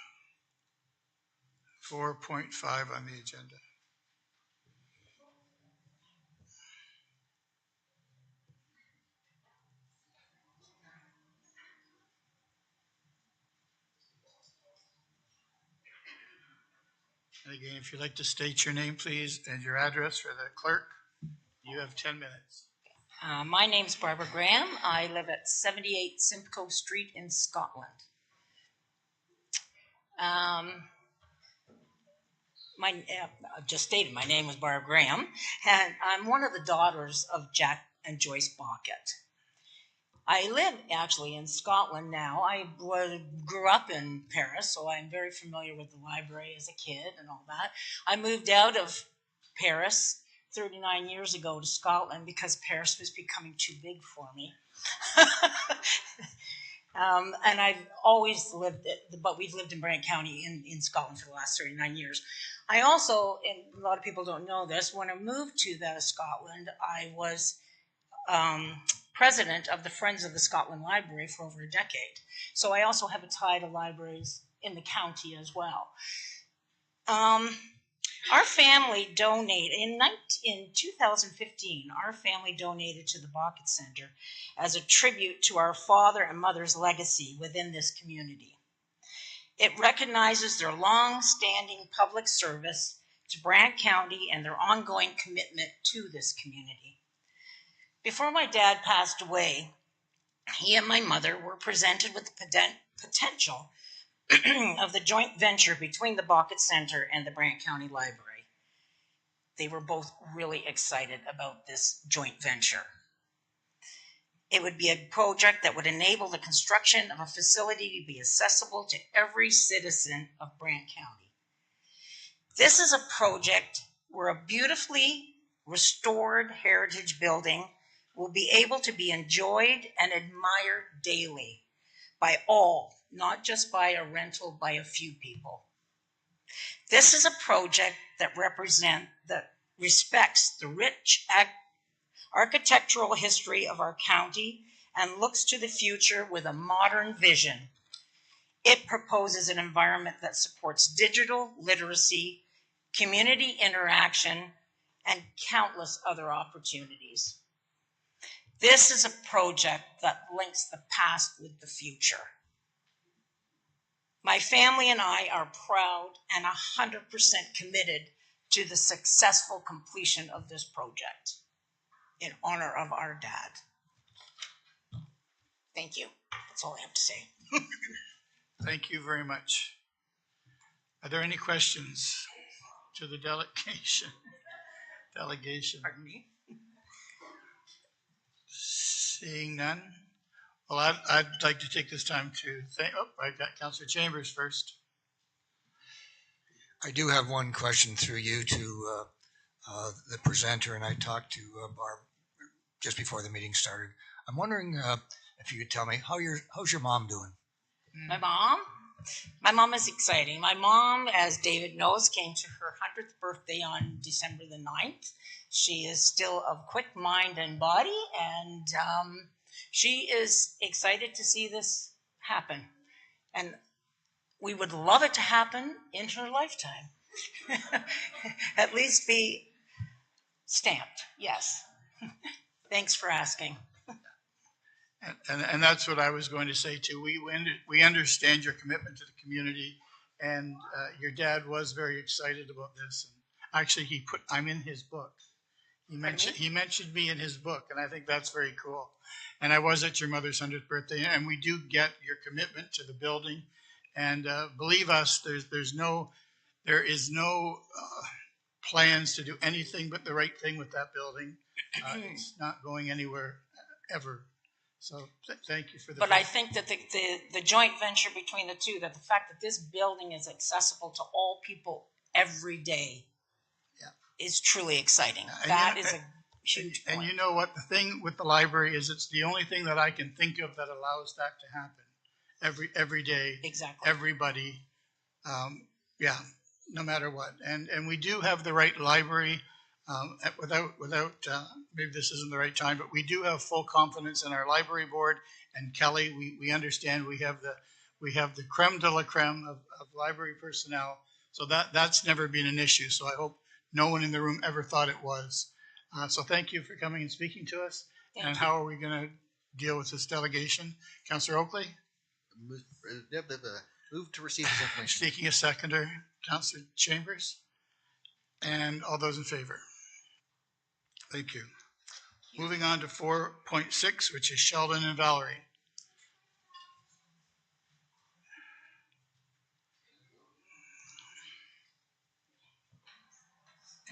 4.5 on the agenda. And again, if you'd like to state your name, please, and your address for the clerk, you have 10 minutes. My name's Barbara Graham. I live at 78 Simcoe Street in Scotland. I've just stated my name is Barbara Graham, and I'm one of the daughters of Jack and Joyce Bockett. I live actually in Scotland now. I grew up in Paris, so I'm very familiar with the library as a kid and all that. I moved out of Paris 39 years ago to Scotland because Paris was becoming too big for me. And I've always lived, but we've lived in Brant County in Scotland for the last 39 years. I also, and a lot of people don't know this, when I moved to Scotland, I was president of the Friends of the Scotland Library for over a decade. So I also have a tie to libraries in the county as well. Our family donated, in 2015, our family donated to the Bockett Center as a tribute to our father and mother's legacy within this community. It recognizes their long-standing public service to Brant County and their ongoing commitment to this community. Before my dad passed away, he and my mother were presented with the potential of the joint venture between the Bockett Center and the Brant County Library. They were both really excited about this joint venture. It would be a project that would enable the construction of a facility to be accessible to every citizen of Brant County. This is a project where a beautifully restored heritage building will be able to be enjoyed and admired daily by all, not just by a rental by a few people. This is a project that respects the rich architectural history of our county and looks to the future with a modern vision. It proposes an environment that supports digital literacy, community interaction, and countless other opportunities. This is a project that links the past with the future. My family and I are proud and 100% committed to the successful completion of this project in honor of our dad. Thank you. That's all I have to say. Thank you very much. Are there any questions to the delegation? Pardon me? Seeing none. Well, I'd like to take this time to thank, I've got Councillor Chambers first. I do have one question through you to the presenter, and I talked to Barb just before the meeting started. I'm wondering if you could tell me how's your mom doing? My mom is exciting. My mom, as David knows, came to her 100th birthday on December the 9th. She is still of quick mind and body, and she is excited to see this happen. And we would love it to happen in her lifetime. At least be stamped, yes. Thanks for asking. And that's what I was going to say too. We understand your commitment to the community, and your dad was very excited about this. And actually, I'm in his book. He mentioned me in his book, and I think that's very cool. And I was at your mother's 100th birthday, and we do get your commitment to the building. And believe us, there is no plans to do anything but the right thing with that building. It's not going anywhere ever. So thank you for the. But I think that the joint venture between the two, that the fact that this building is accessible to all people every day, is truly exciting. That is a huge point. And you know what? The thing with the library is it's the only thing that I can think of that allows that to happen every day. Exactly. Everybody, no matter what. And we do have the right library. Without maybe this isn't the right time, but we do have full confidence in our library board and Kelly. We understand we have the creme de la creme of library personnel. So that's never been an issue. So I hope no one in the room ever thought it was. So thank you for coming and speaking to us. Thank and you. how are we going to deal with this delegation? Councillor Oakley? Move to receive this information. Seeking a seconder, Councillor Chambers. And all those in favor? Thank you. Moving on to 4.6, which is Sheldon and Valerie.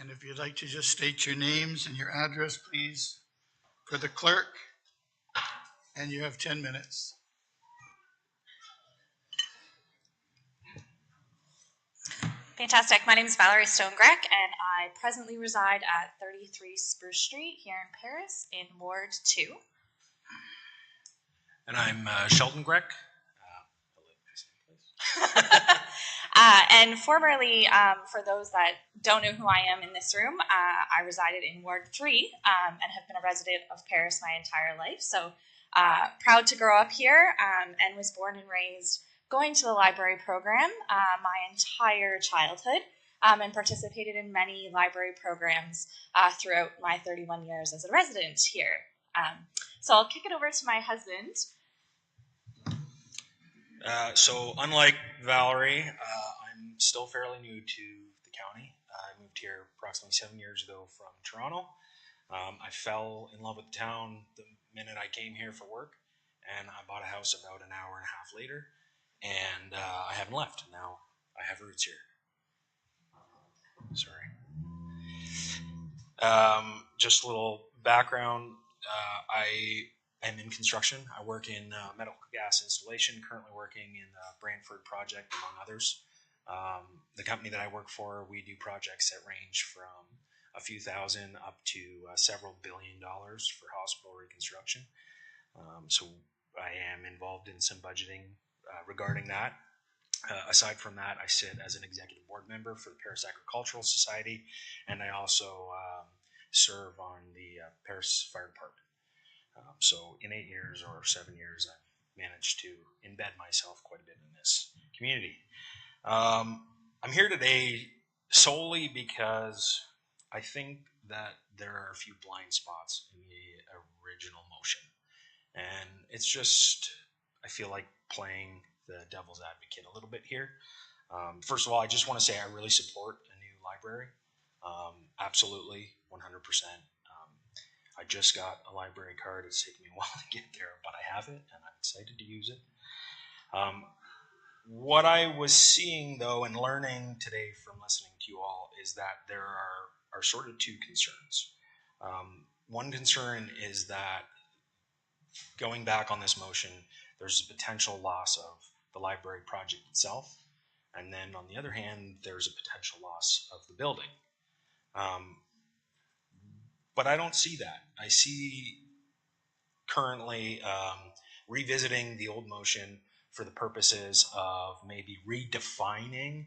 And if you'd like to just state your names and your address, please, for the clerk. And you have 10 minutes. Fantastic. My name is Valerie Stonegreck, and I presently reside at 33 Spruce Street here in Paris in Ward 2. And I'm Sheldon Greck. And formerly, for those that don't know who I am in this room, I resided in Ward 3 and have been a resident of Paris my entire life. So proud to grow up here and was born and raised going to the library program my entire childhood and participated in many library programs throughout my 31 years as a resident here. So I'll kick it over to my husband. So unlike Valerie, I'm still fairly new to the county. I moved here approximately 7 years ago from Toronto. I fell in love with the town the minute I came here for work, and I bought a house about an hour and a half later, and I haven't left. Now I have roots here. Sorry. Just a little background. I am in construction. I work in medical gas installation, currently working in the Brantford project, among others. The company that I work for, we do projects that range from a few thousand up to several $1 billion for hospital reconstruction. So I am involved in some budgeting regarding that. Aside from that, I sit as an executive board member for the Paris Agricultural Society, and I also serve on the Paris Fire Department. So in 8 years or 7 years, I've managed to embed myself quite a bit in this community. I'm here today solely because I think that there are a few blind spots in the original motion. And it's just, I feel like playing the devil's advocate a little bit here. First of all, I just want to say I really support a new library. Absolutely, 100%. I just got a library card. It's taken me a while to get there, but I have it, and I'm excited to use it. What I was seeing, though, and learning today from listening to you all is that there are sort of two concerns. One concern is that going back on this motion, there's a potential loss of the library project itself. And then on the other hand, there's a potential loss of the building. But I don't see that. I see currently revisiting the old motion for the purposes of maybe redefining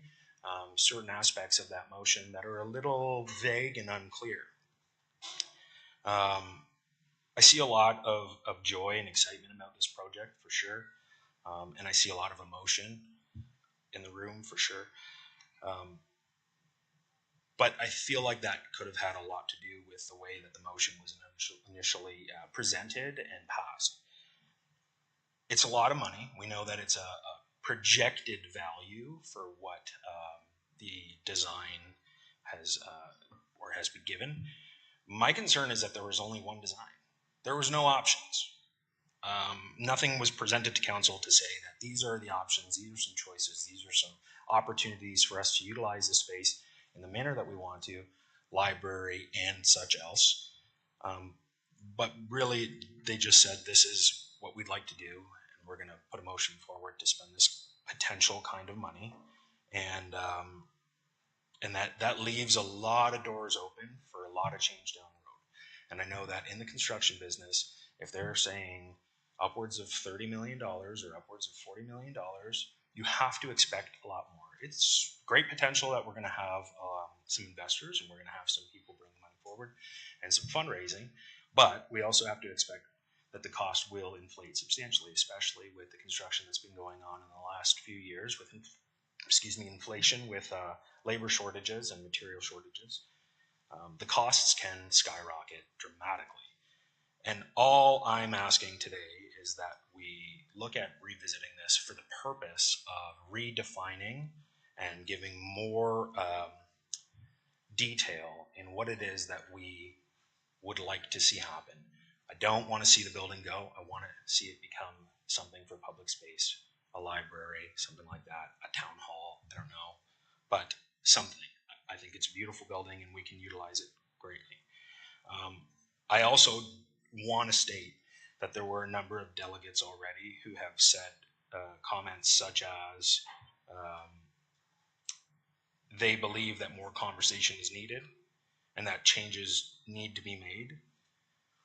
certain aspects of that motion that are a little vague and unclear. I see a lot of joy and excitement about this project for sure. And I see a lot of emotion in the room for sure. But I feel like that could have had a lot to do with the way that the motion was initially presented and passed. It's a lot of money. We know that it's a projected value for what the design has been given. My concern is that there was only one design. There was no options. Nothing was presented to council to say that these are the options, these are some choices, these are some opportunities for us to utilize the space in the manner that we want to, library and such else. But really, they just said this is what we'd like to do, and we're going to put a motion forward to spend this potential kind of money, and that leaves a lot of doors open for a lot of change down the road. And I know that in the construction business, if they're saying upwards of $30 million or upwards of $40 million, you have to expect a lot more. It's great potential that we're going to have some investors, and we're going to have some people bring money forward and some fundraising, but we also have to expect that the cost will inflate substantially, especially with the construction that's been going on in the last few years with inflation, with labor shortages and material shortages. The costs can skyrocket dramatically. And all I'm asking today is that we look at revisiting this for the purpose of redefining and giving more detail in what it is that we would like to see happen. I don't want to see the building go. I want to see it become something for public space, a library, something like that, a town hall, I don't know, but something. I think it's a beautiful building and we can utilize it greatly. I also want to state that there were a number of delegates already who have said comments such as they believe that more conversation is needed and that changes need to be made.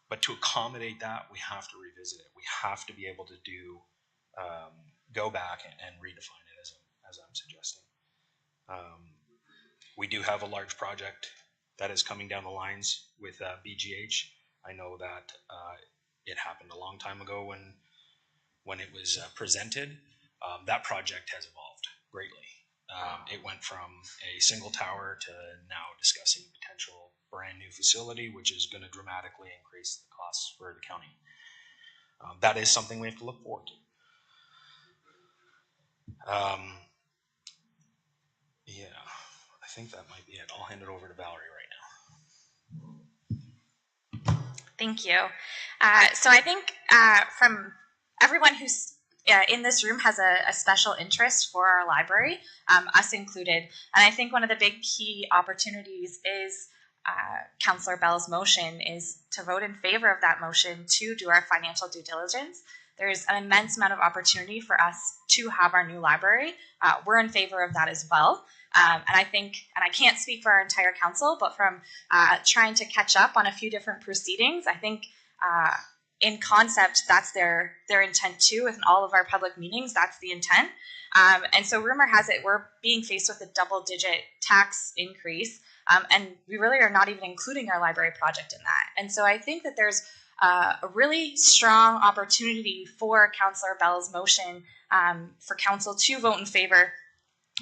But to accommodate that, we have to revisit it. We have to be able to go back and redefine it as I'm suggesting. We do have a large project that is coming down the lines with BGH. I know that it happened a long time ago when it was presented. That project has evolved greatly. It went from a single tower to now discussing a potential brand new facility, which is going to dramatically increase the costs for the county. That is something we have to look forward to. Yeah, I think that might be it. I'll hand it over to Valerie right now. Thank you. So I think from everyone who's in this room has a special interest for our library, us included. And I think one of the big key opportunities is Councillor Bell's motion is to vote in favor of that motion to do our financial due diligence. There's an immense amount of opportunity for us to have our new library. We're in favor of that as well. And I think, and I can't speak for our entire council, but from trying to catch up on a few different proceedings, I think in concept, that's their intent too. In all of our public meetings, that's the intent. And so rumor has it we're being faced with a double-digit tax increase, and we really are not even including our library project in that. And so I think that there's a really strong opportunity for Councillor Bell's motion for council to vote in favor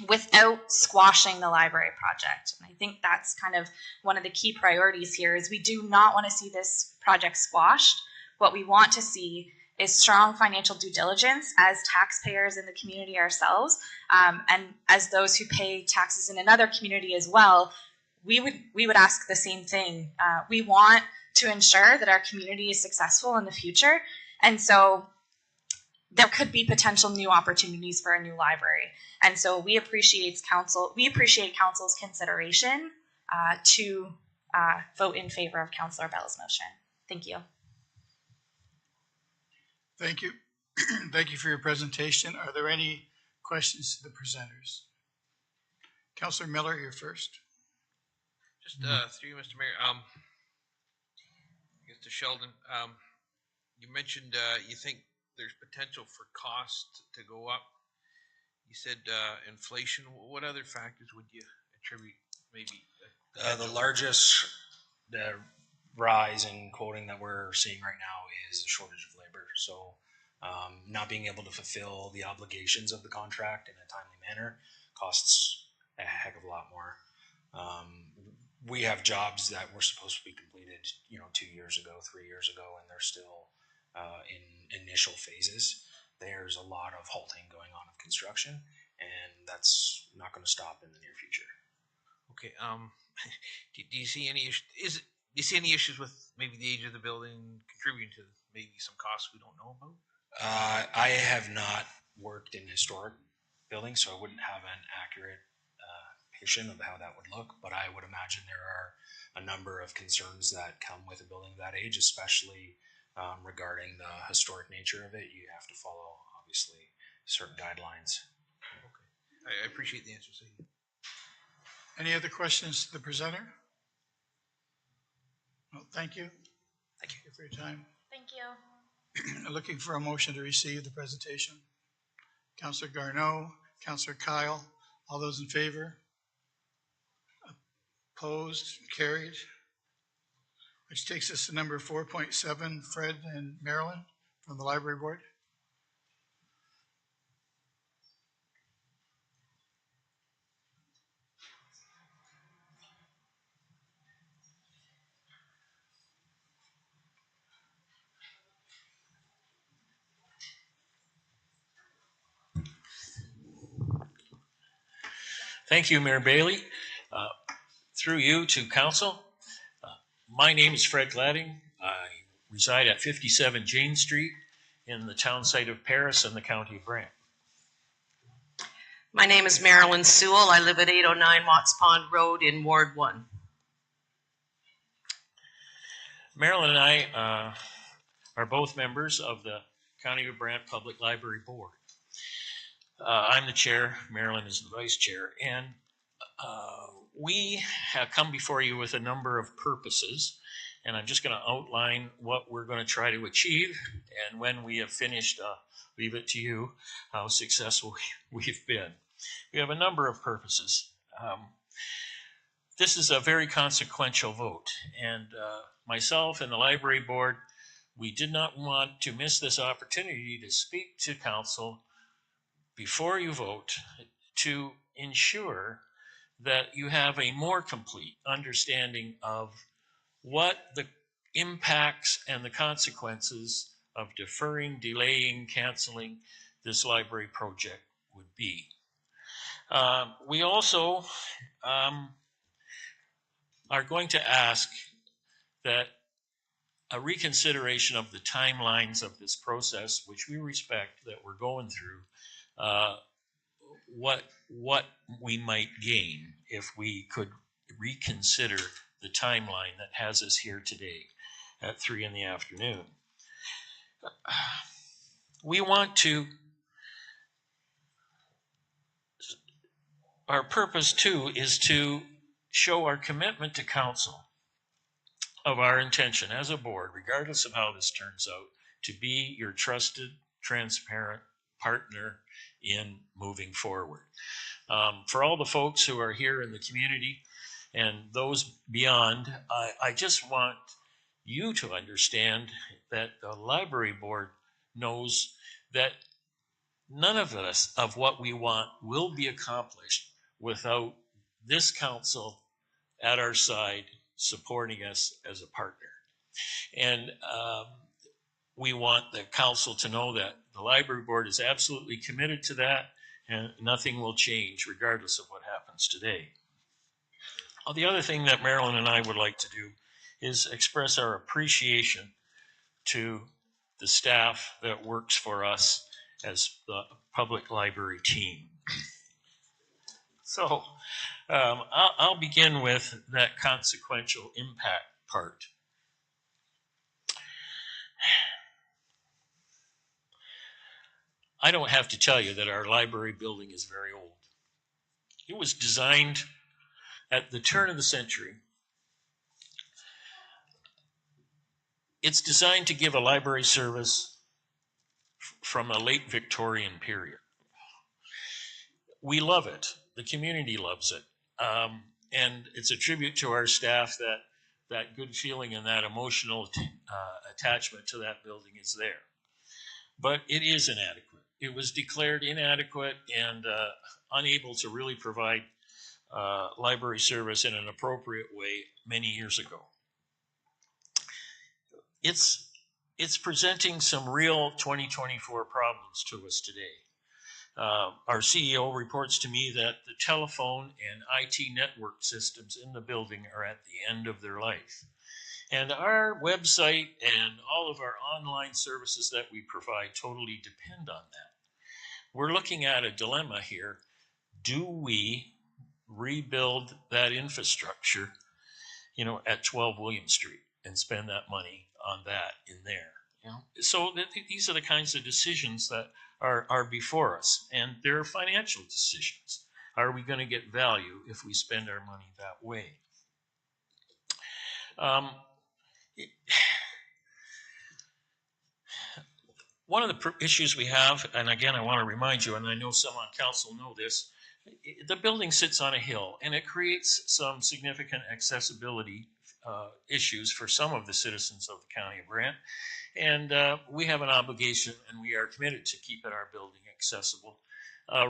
without squashing the library project. And I think that's kind of one of the key priorities here is we do not want to see this project squashed. What we want to see is strong financial due diligence as taxpayers in the community ourselves, and as those who pay taxes in another community as well. We would ask the same thing. We want to ensure that our community is successful in the future, and so there could be potential new opportunities for a new library. And so we appreciate council's consideration to vote in favor of Councillor Bell's motion. Thank you. Thank you. Thank you for your presentation. Are there any questions to the presenters? Councillor Miller, you're first. Just through you, Mr. Mayor. I guess to Sheldon. You mentioned you think there's potential for cost to go up. You said inflation. What other factors would you attribute maybe? The largest rise in quoting that we're seeing right now is the shortage of labor. So not being able to fulfill the obligations of the contract in a timely manner costs a heck of a lot more. We have jobs that were supposed to be completed, 2 years ago, 3 years ago, and they're still in initial phases. There's a lot of halting going on of construction, and that's not going to stop in the near future. Okay. Do you see any do you see any issues with maybe the age of the building contributing to maybe some costs we don't know about? I have not worked in historic buildings, so I wouldn't have an accurate vision of how that would look, but I would imagine there are a number of concerns that come with a building of that age, especially regarding the historic nature of it. You have to follow, obviously, certain guidelines. Okay. I appreciate the answer. Any other questions to the presenter? Well, thank you. Thank you for your time. Thank you. Looking for a motion to receive the presentation. Councillor Garneau, Councillor Kyle, all those in favor? Opposed? Carried. Which takes us to number 4.7, Fred and Marilyn from the Library Board. Thank you, Mayor Bailey. Through you to council, my name is Fred Gladding. I reside at 57 Jane Street in the town site of Paris and the county of Brant. My name is Marilyn Sewell. I live at 809 Watts Pond Road in Ward 1. Marilyn and I are both members of the County of Brant Public Library Board. I'm the chair, Marilyn is the vice chair, and we have come before you with a number of purposes, and I'm just going to outline what we're going to try to achieve, and when we have finished, leave it to you how successful we've been. We have a number of purposes. This is a very consequential vote, and myself and the library board, we did not want to miss this opportunity to speak to council before you vote to ensure that you have a more complete understanding of what the impacts and the consequences of deferring, delaying, canceling this library project would be. We also are going to ask that a reconsideration of the timelines of this process, which we respect that we're going through, what we might gain if we could reconsider the timeline that has us here today at 3 in the afternoon. We want to, our purpose too is to show our commitment to council of our intention as a board, regardless of how this turns out, to be your trusted, transparent partner in moving forward. For all the folks who are here in the community and those beyond, I just want you to understand that the library board knows that none of us of what we want will be accomplished without this council at our side supporting us as a partner. And we want the council to know that the library board is absolutely committed to that, and nothing will change regardless of what happens today. The other thing that Marilyn and I would like to do is express our appreciation to the staff that works for us as the public library team. So I'll begin with that consequential impact part. I don't have to tell you that our library building is very old. It was designed at the turn of the century. It's designed to give a library service from a late Victorian period. We love it. The community loves it. And it's a tribute to our staff that good feeling and that emotional attachment to that building is there. But it is inadequate. It was declared inadequate and unable to really provide library service in an appropriate way many years ago. It's presenting some real 2024 problems to us today. Our CEO reports to me that the telephone and IT network systems in the building are at the end of their life. And our website and all of our online services that we provide totally depend on that. We're looking at a dilemma here. Do we rebuild that infrastructure, at 12 William Street and spend that money on that in there? So these are the kinds of decisions that are before us, and they're financial decisions. Are we going to get value if we spend our money that way? One of the issues we have, and again, I want to remind you, and I know some on council know this, the building sits on a hill, and it creates some significant accessibility issues for some of the citizens of the County of Brant. And we have an obligation, and we are committed to keeping our building accessible.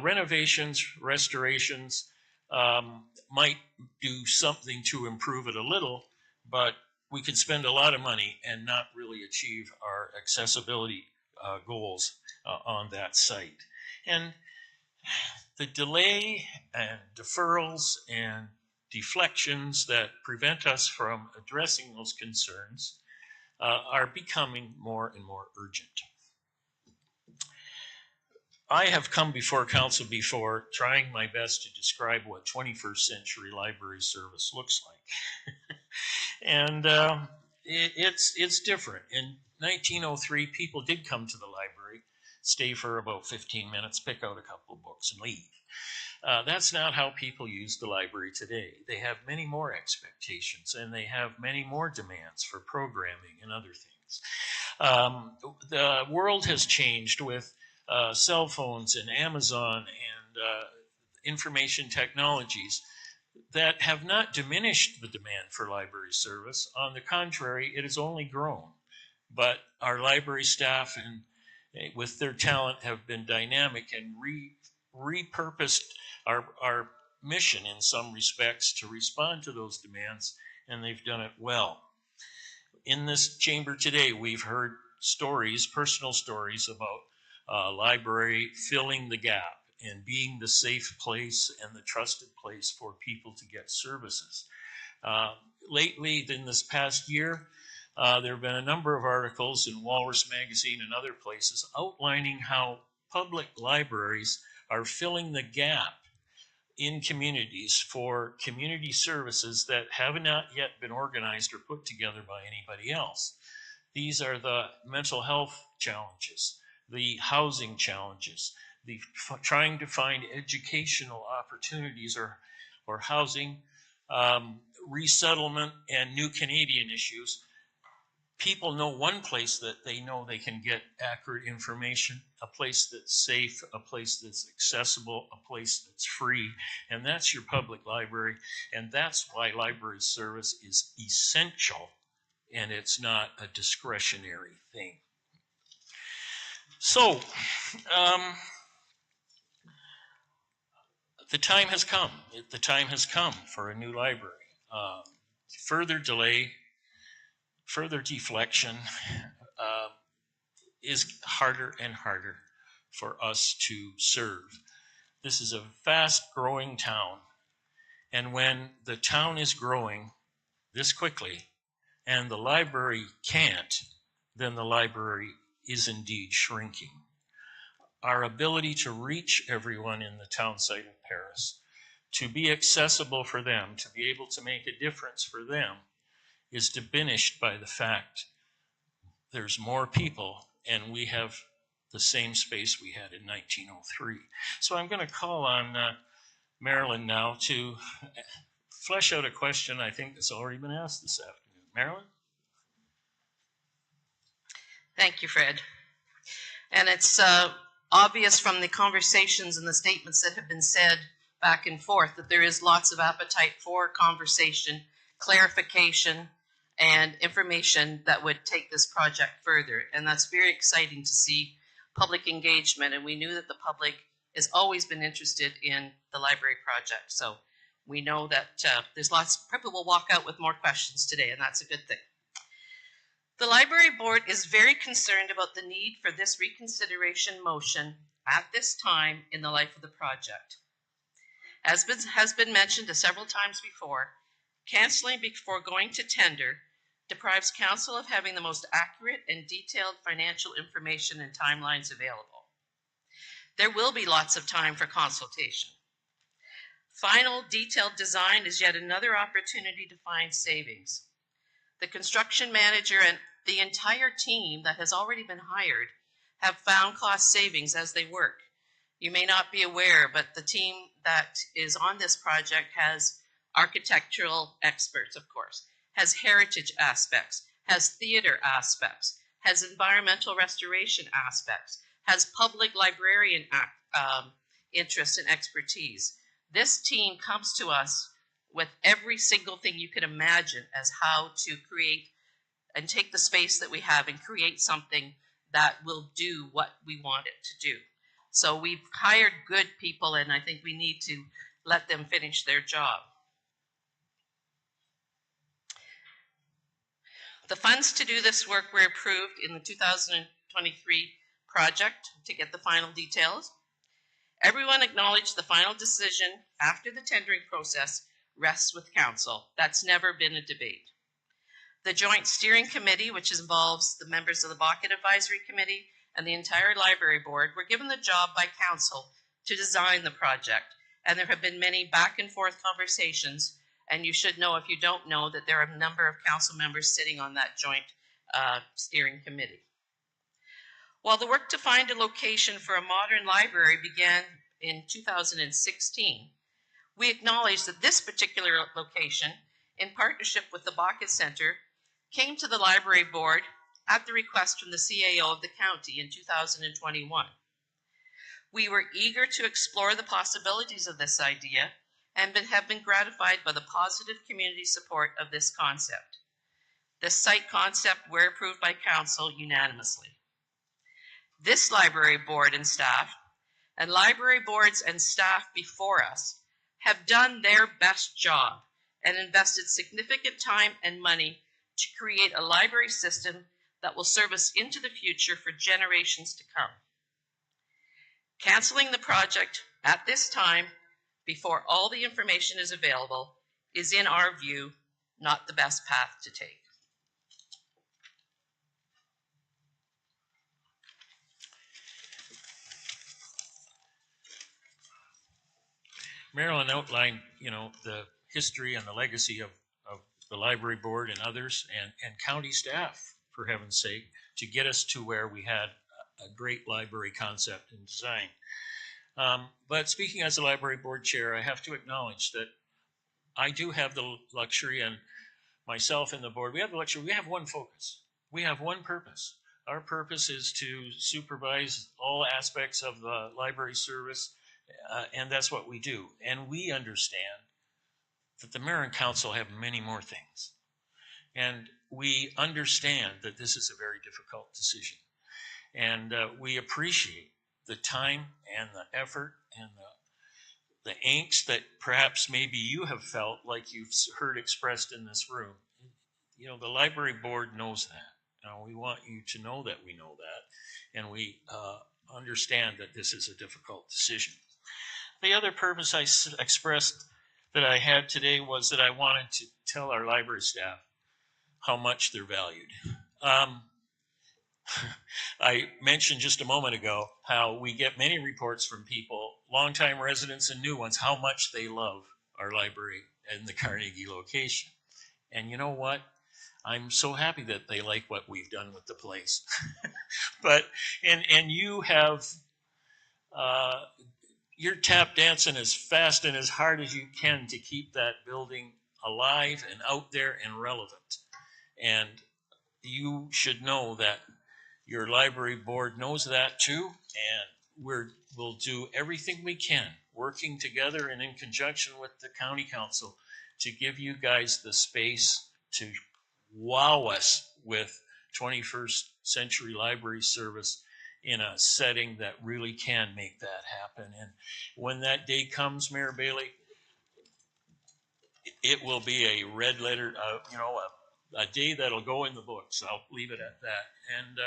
Renovations, restorations might do something to improve it a little, but we could spend a lot of money and not really achieve our accessibility goals on that site. And the delay and deferrals and deflections that prevent us from addressing those concerns are becoming more and more urgent. I have come before council before trying my best to describe what 21st century library service looks like. And it's different. In 1903, people did come to the library, stay for about 15 minutes, pick out a couple of books and leave. That's not how people use the library today. They have many more expectations, and they have many more demands for programming and other things. The world has changed with cell phones and Amazon and information technologies that have not diminished the demand for library service. On the contrary, it has only grown. But our library staff and with their talent have been dynamic and repurposed our mission in some respects to respond to those demands, and they've done it well. In this chamber today, we've heard stories, personal stories about library filling the gap and being the safe place and the trusted place for people to get services. Lately, in this past year, there have been a number of articles in Walrus Magazine and other places outlining how public libraries are filling the gap in communities for community services that have not yet been organized or put together by anybody else. These are the mental health challenges, the housing challenges, the trying to find educational opportunities or housing, resettlement, and new Canadian issues. People know one place that they know they can get accurate information, a place that's safe, a place that's accessible, a place that's free, and that's your public library. And that's why library service is essential, and it's not a discretionary thing. So, the time has come. The time has come for a new library. Further delay, further deflection is harder and harder for us to serve. This is a fast growing town, and when the town is growing this quickly and the library can't, then the library is indeed shrinking. Our ability to reach everyone in the town site of Paris, to be accessible for them, to be able to make a difference for them, is diminished by the fact there's more people and we have the same space we had in 1903. So I'm going to call on Marilyn now to flesh out a question I think that's already been asked this afternoon. Marilyn? Thank you, Fred. And it's obvious from the conversations and the statements that have been said back and forth that there is lots of appetite for conversation, clarification, and information that would take this project further. And that's very exciting to see public engagement. And we knew that the public has always been interested in the library project. So we know that there's lots, people will walk out with more questions today, and that's a good thing. The library board is very concerned about the need for this reconsideration motion at this time in the life of the project. As has been mentioned several times before, canceling before going to tender deprives council of having the most accurate and detailed financial information and timelines available. There will be lots of time for consultation. Final detailed design is yet another opportunity to find savings. The construction manager and the entire team that has already been hired have found cost savings as they work. You may not be aware, but the team that is on this project has architectural experts, of course, has heritage aspects, has theater aspects, has environmental restoration aspects, has public librarian interest and expertise. This team comes to us with every single thing you could imagine as how to create and take the space that we have and create something that will do what we want it to do. So we've hired good people, and I think we need to let them finish their job. The funds to do this work were approved in the 2023 project to get the final details. Everyone acknowledged the final decision after the tendering process rests with council. That's never been a debate. The Joint Steering Committee, which involves the members of the Bucket Advisory Committee and the entire library board, were given the job by council to design the project. And there have been many back and forth conversations. And you should know, if you don't know, that there are a number of council members sitting on that Joint Steering Committee. While the work to find a location for a modern library began in 2016, we acknowledge that this particular location, in partnership with the Bucket Center, came to the library board at the request from the CAO of the county in 2021. We were eager to explore the possibilities of this idea and have been gratified by the positive community support of this concept. This site concept were approved by council unanimously. This library board and staff, and library boards and staff before us, have done their best job and invested significant time and money to create a library system that will serve us into the future for generations to come. Canceling the project at this time, before all the information is available, is, in our view, not the best path to take. Marilyn outlined, the history and the legacy of the library board and others and county staff, for heaven's sake, to get us to where we had a great library concept and design. But speaking as a library board chair, I have to acknowledge that I do have the luxury, and myself and the board, we have the luxury, we have one focus. We have one purpose. Our purpose is to supervise all aspects of the library service, and that's what we do. And we understand that the mayor and council have many more things. And we understand that this is a very difficult decision. And we appreciate the time and the effort and the angst that perhaps maybe you have felt like you've heard expressed in this room. The library board knows that. Now, we want you to know that we know that, and we understand that this is a difficult decision. The other purpose I expressed that I had today was that I wanted to tell our library staff how much they're valued. I mentioned just a moment ago how we get many reports from people, longtime residents and new ones, how much they love our library and the Carnegie location. And you know what? I'm so happy that they like what we've done with the place. But, and you have, you're tap dancing as fast and as hard as you can to keep that building alive and out there and relevant. And you should know that your library board knows that too, and we'll do everything we can, working together and in conjunction with the county council, to give you guys the space to wow us with 21st century library service in a setting that really can make that happen. And when that day comes, Mayor Bailey, it will be a red letter, a day that'll go in the books. I'll leave it at that. And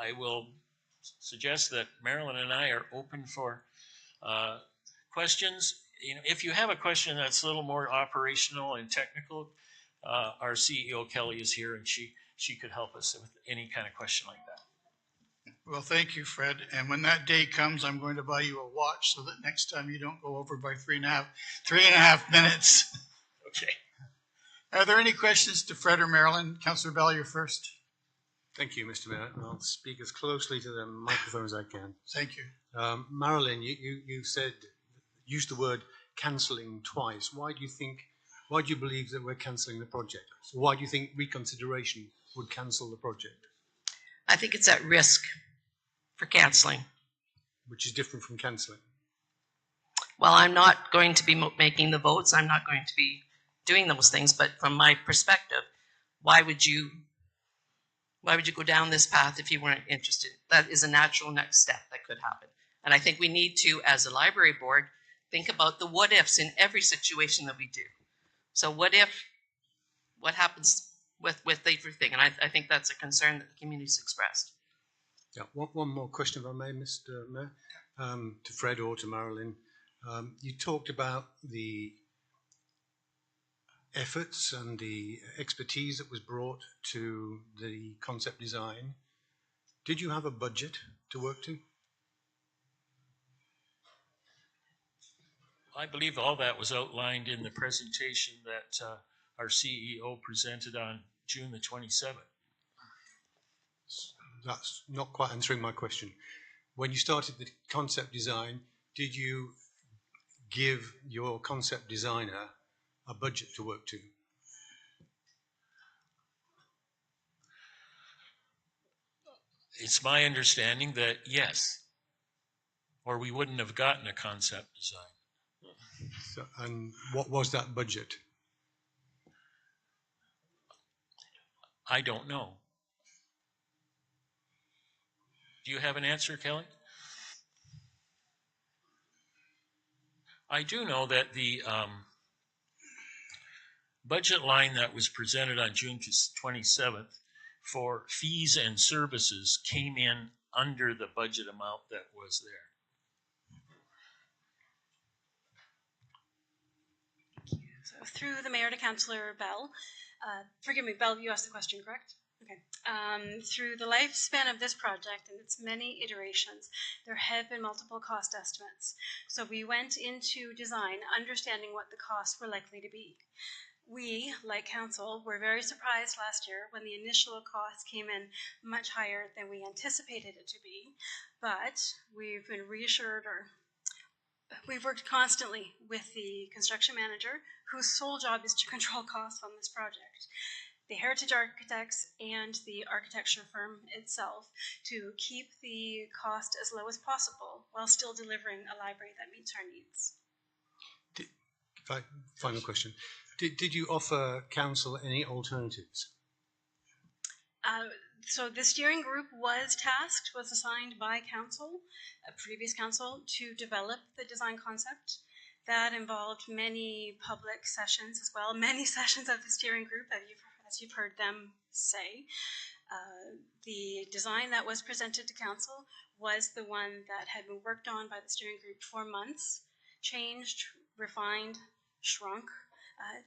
I will suggest that Marilyn and I are open for questions. If you have a question that's a little more operational and technical, our CEO Kelly is here, and she could help us with any kind of question like that. Well, thank you, Fred. And when that day comes, I'm going to buy you a watch so that next time you don't go over by three and a half minutes. Okay. Are there any questions to Fred or Marilyn? Councillor Bell, you're first. Thank you, Mr. Mayor. I'll speak as closely to the microphone as I can. Thank you. Marilyn, you used the word cancelling twice. Why do you believe that we're cancelling the project? So why do you think reconsideration would cancel the project? I think it's at risk for cancelling. Which is different from cancelling. Well, I'm not going to be making the votes. I'm not going to be doing those things. But from my perspective, why would you go down this path if you weren't interested? That is a natural next step that could happen. And I think we need to, as a library board, think about the what ifs in every situation that we do. So what happens with everything? And I think that's a concern that the community's expressed. Yeah, one more question, if I may, Mr. Mayor, to Fred or to Marilyn. You talked about the efforts and the expertise that was brought to the concept design. Did you have a budget to work to? I believe all that was outlined in the presentation that our CEO presented on June the 27th. That's not quite answering my question. When you started the concept design, did you give your concept designer a budget to work to? It's my understanding that yes, or we wouldn't have gotten a concept design. So, and what was that budget? I don't know. Do you have an answer, Kelly? I do know that the budget line that was presented on June 27th for fees and services came in under the budget amount that was there. Thank you. So through the mayor to Councillor Bell. Forgive me, Bell, you asked the question, correct? Okay. Through the lifespan of this project and its many iterations, there have been multiple cost estimates. So we went into design understanding what the costs were likely to be. We, like council, were very surprised last year when the initial cost came in much higher than we anticipated it to be, but we've been reassured, or we've worked constantly with the construction manager, whose sole job is to control costs on this project, the heritage architects, and the architecture firm itself to keep the cost as low as possible while still delivering a library that meets our needs. Final question. Did you offer council any alternatives? So the steering group was assigned by council, a previous council, to develop the design concept. That involved many public sessions as well, many sessions of the steering group, as you've heard them say. The design that was presented to council was the one that had been worked on by the steering group for months, changed, refined, shrunk,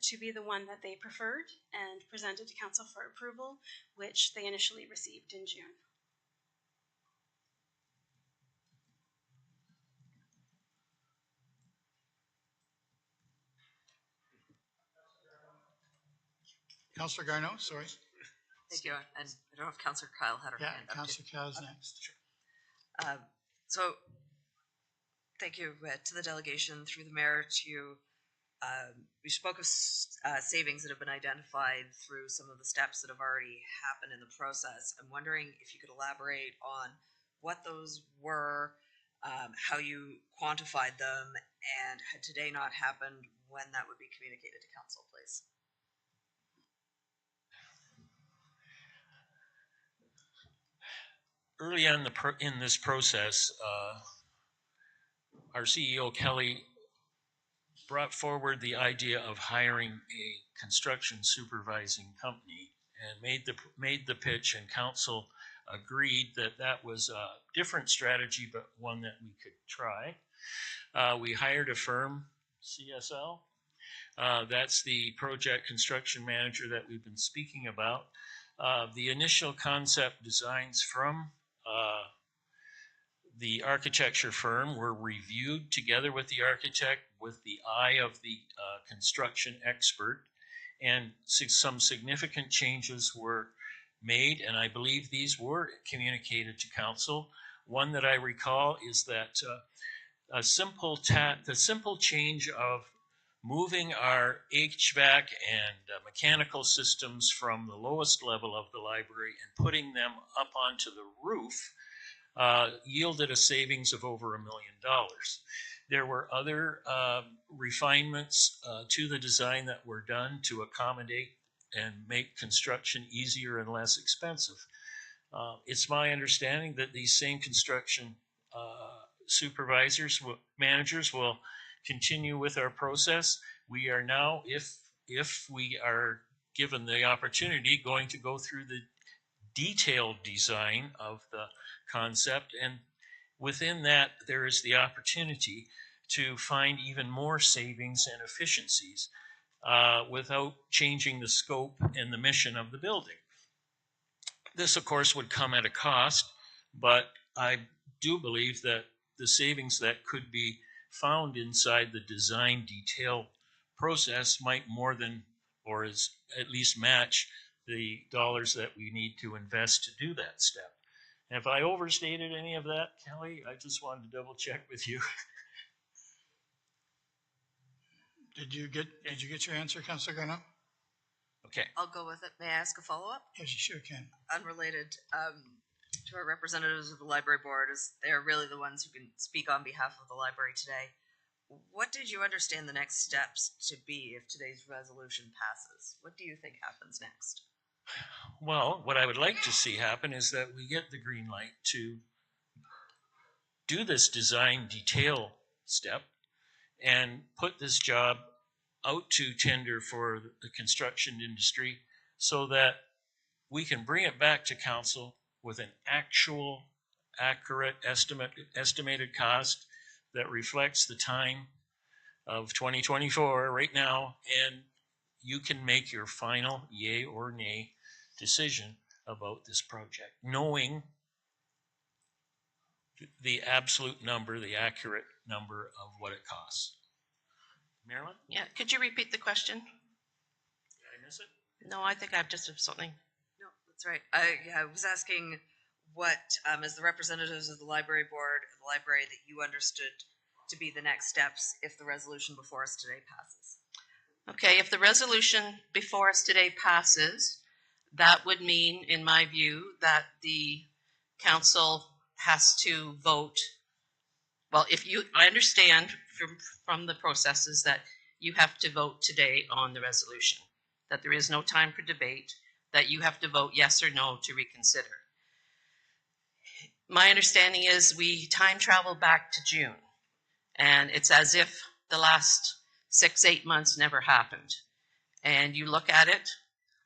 to be the one that they preferred and presented to council for approval, which they initially received in June. Councillor Garneau, sorry. Thank you. And I don't know if Councillor Kyle had her hand up. Councillor Kyle is next. So Thank you to the delegation through the mayor to, we spoke of savings that have been identified through some of the steps that have already happened in the process. I'm wondering if you could elaborate on what those were, how you quantified them, and had today not happened, when that would be communicated to council, please. Early on in this process, our CEO, Kelly, brought forward the idea of hiring a construction supervising company and made the pitch, and council agreed that that was a different strategy, but one that we could try. We hired a firm, CSL. That's the project construction manager that we've been speaking about. The initial concept designs from the architecture firm were reviewed together with the architect with the eye of the construction expert, and some significant changes were made, and I believe these were communicated to council. One that I recall is that the simple change of moving our HVAC and mechanical systems from the lowest level of the library and putting them up onto the roof yielded a savings of over $1 million. There were other refinements to the design that were done to accommodate and make construction easier and less expensive. It's my understanding that these same construction managers will continue with our process. We are now, if we are given the opportunity, going to go through the detailed design of the concept, and within that there is the opportunity to find even more savings and efficiencies without changing the scope and the mission of the building. This, of course, would come at a cost, but I do believe that the savings that could be found inside the design detail process might more than, or is at least match, the dollars that we need to invest to do that step. And if I overstated any of that, Kelly, I just wanted to double check with you. Did you get your answer, Councilor Garneau? Okay. I'll go with it. May I ask a follow-up? Yes, you sure can. Unrelated to our representatives of the library board, as they're really the ones who can speak on behalf of the library today. What did you understand the next steps to be if today's resolution passes? What do you think happens next? Well, what I would like to see happen is that we get the green light to do this design detail step and put this job out to tender for the construction industry so that we can bring it back to council with an actual, accurate estimated cost that reflects the time of 2024 right now, and you can make your final yay or nay decision about this project, knowing the absolute number, the accurate number of what it costs. Marilyn? Yeah, could you repeat the question? Did I miss it? No, I think I've just have something. No, that's right. I was asking what, as the representatives of the library board, the library, that you understood to be the next steps if the resolution before us today passes. Okay, if the resolution before us today passes, that would mean, in my view, that the council has to vote. Well, I understand from the processes that you have to vote today on the resolution, that there is no time for debate, that you have to vote yes or no to reconsider. My understanding is we time travel back to June, and it's as if the last 6-8 months never happened. And you look at it,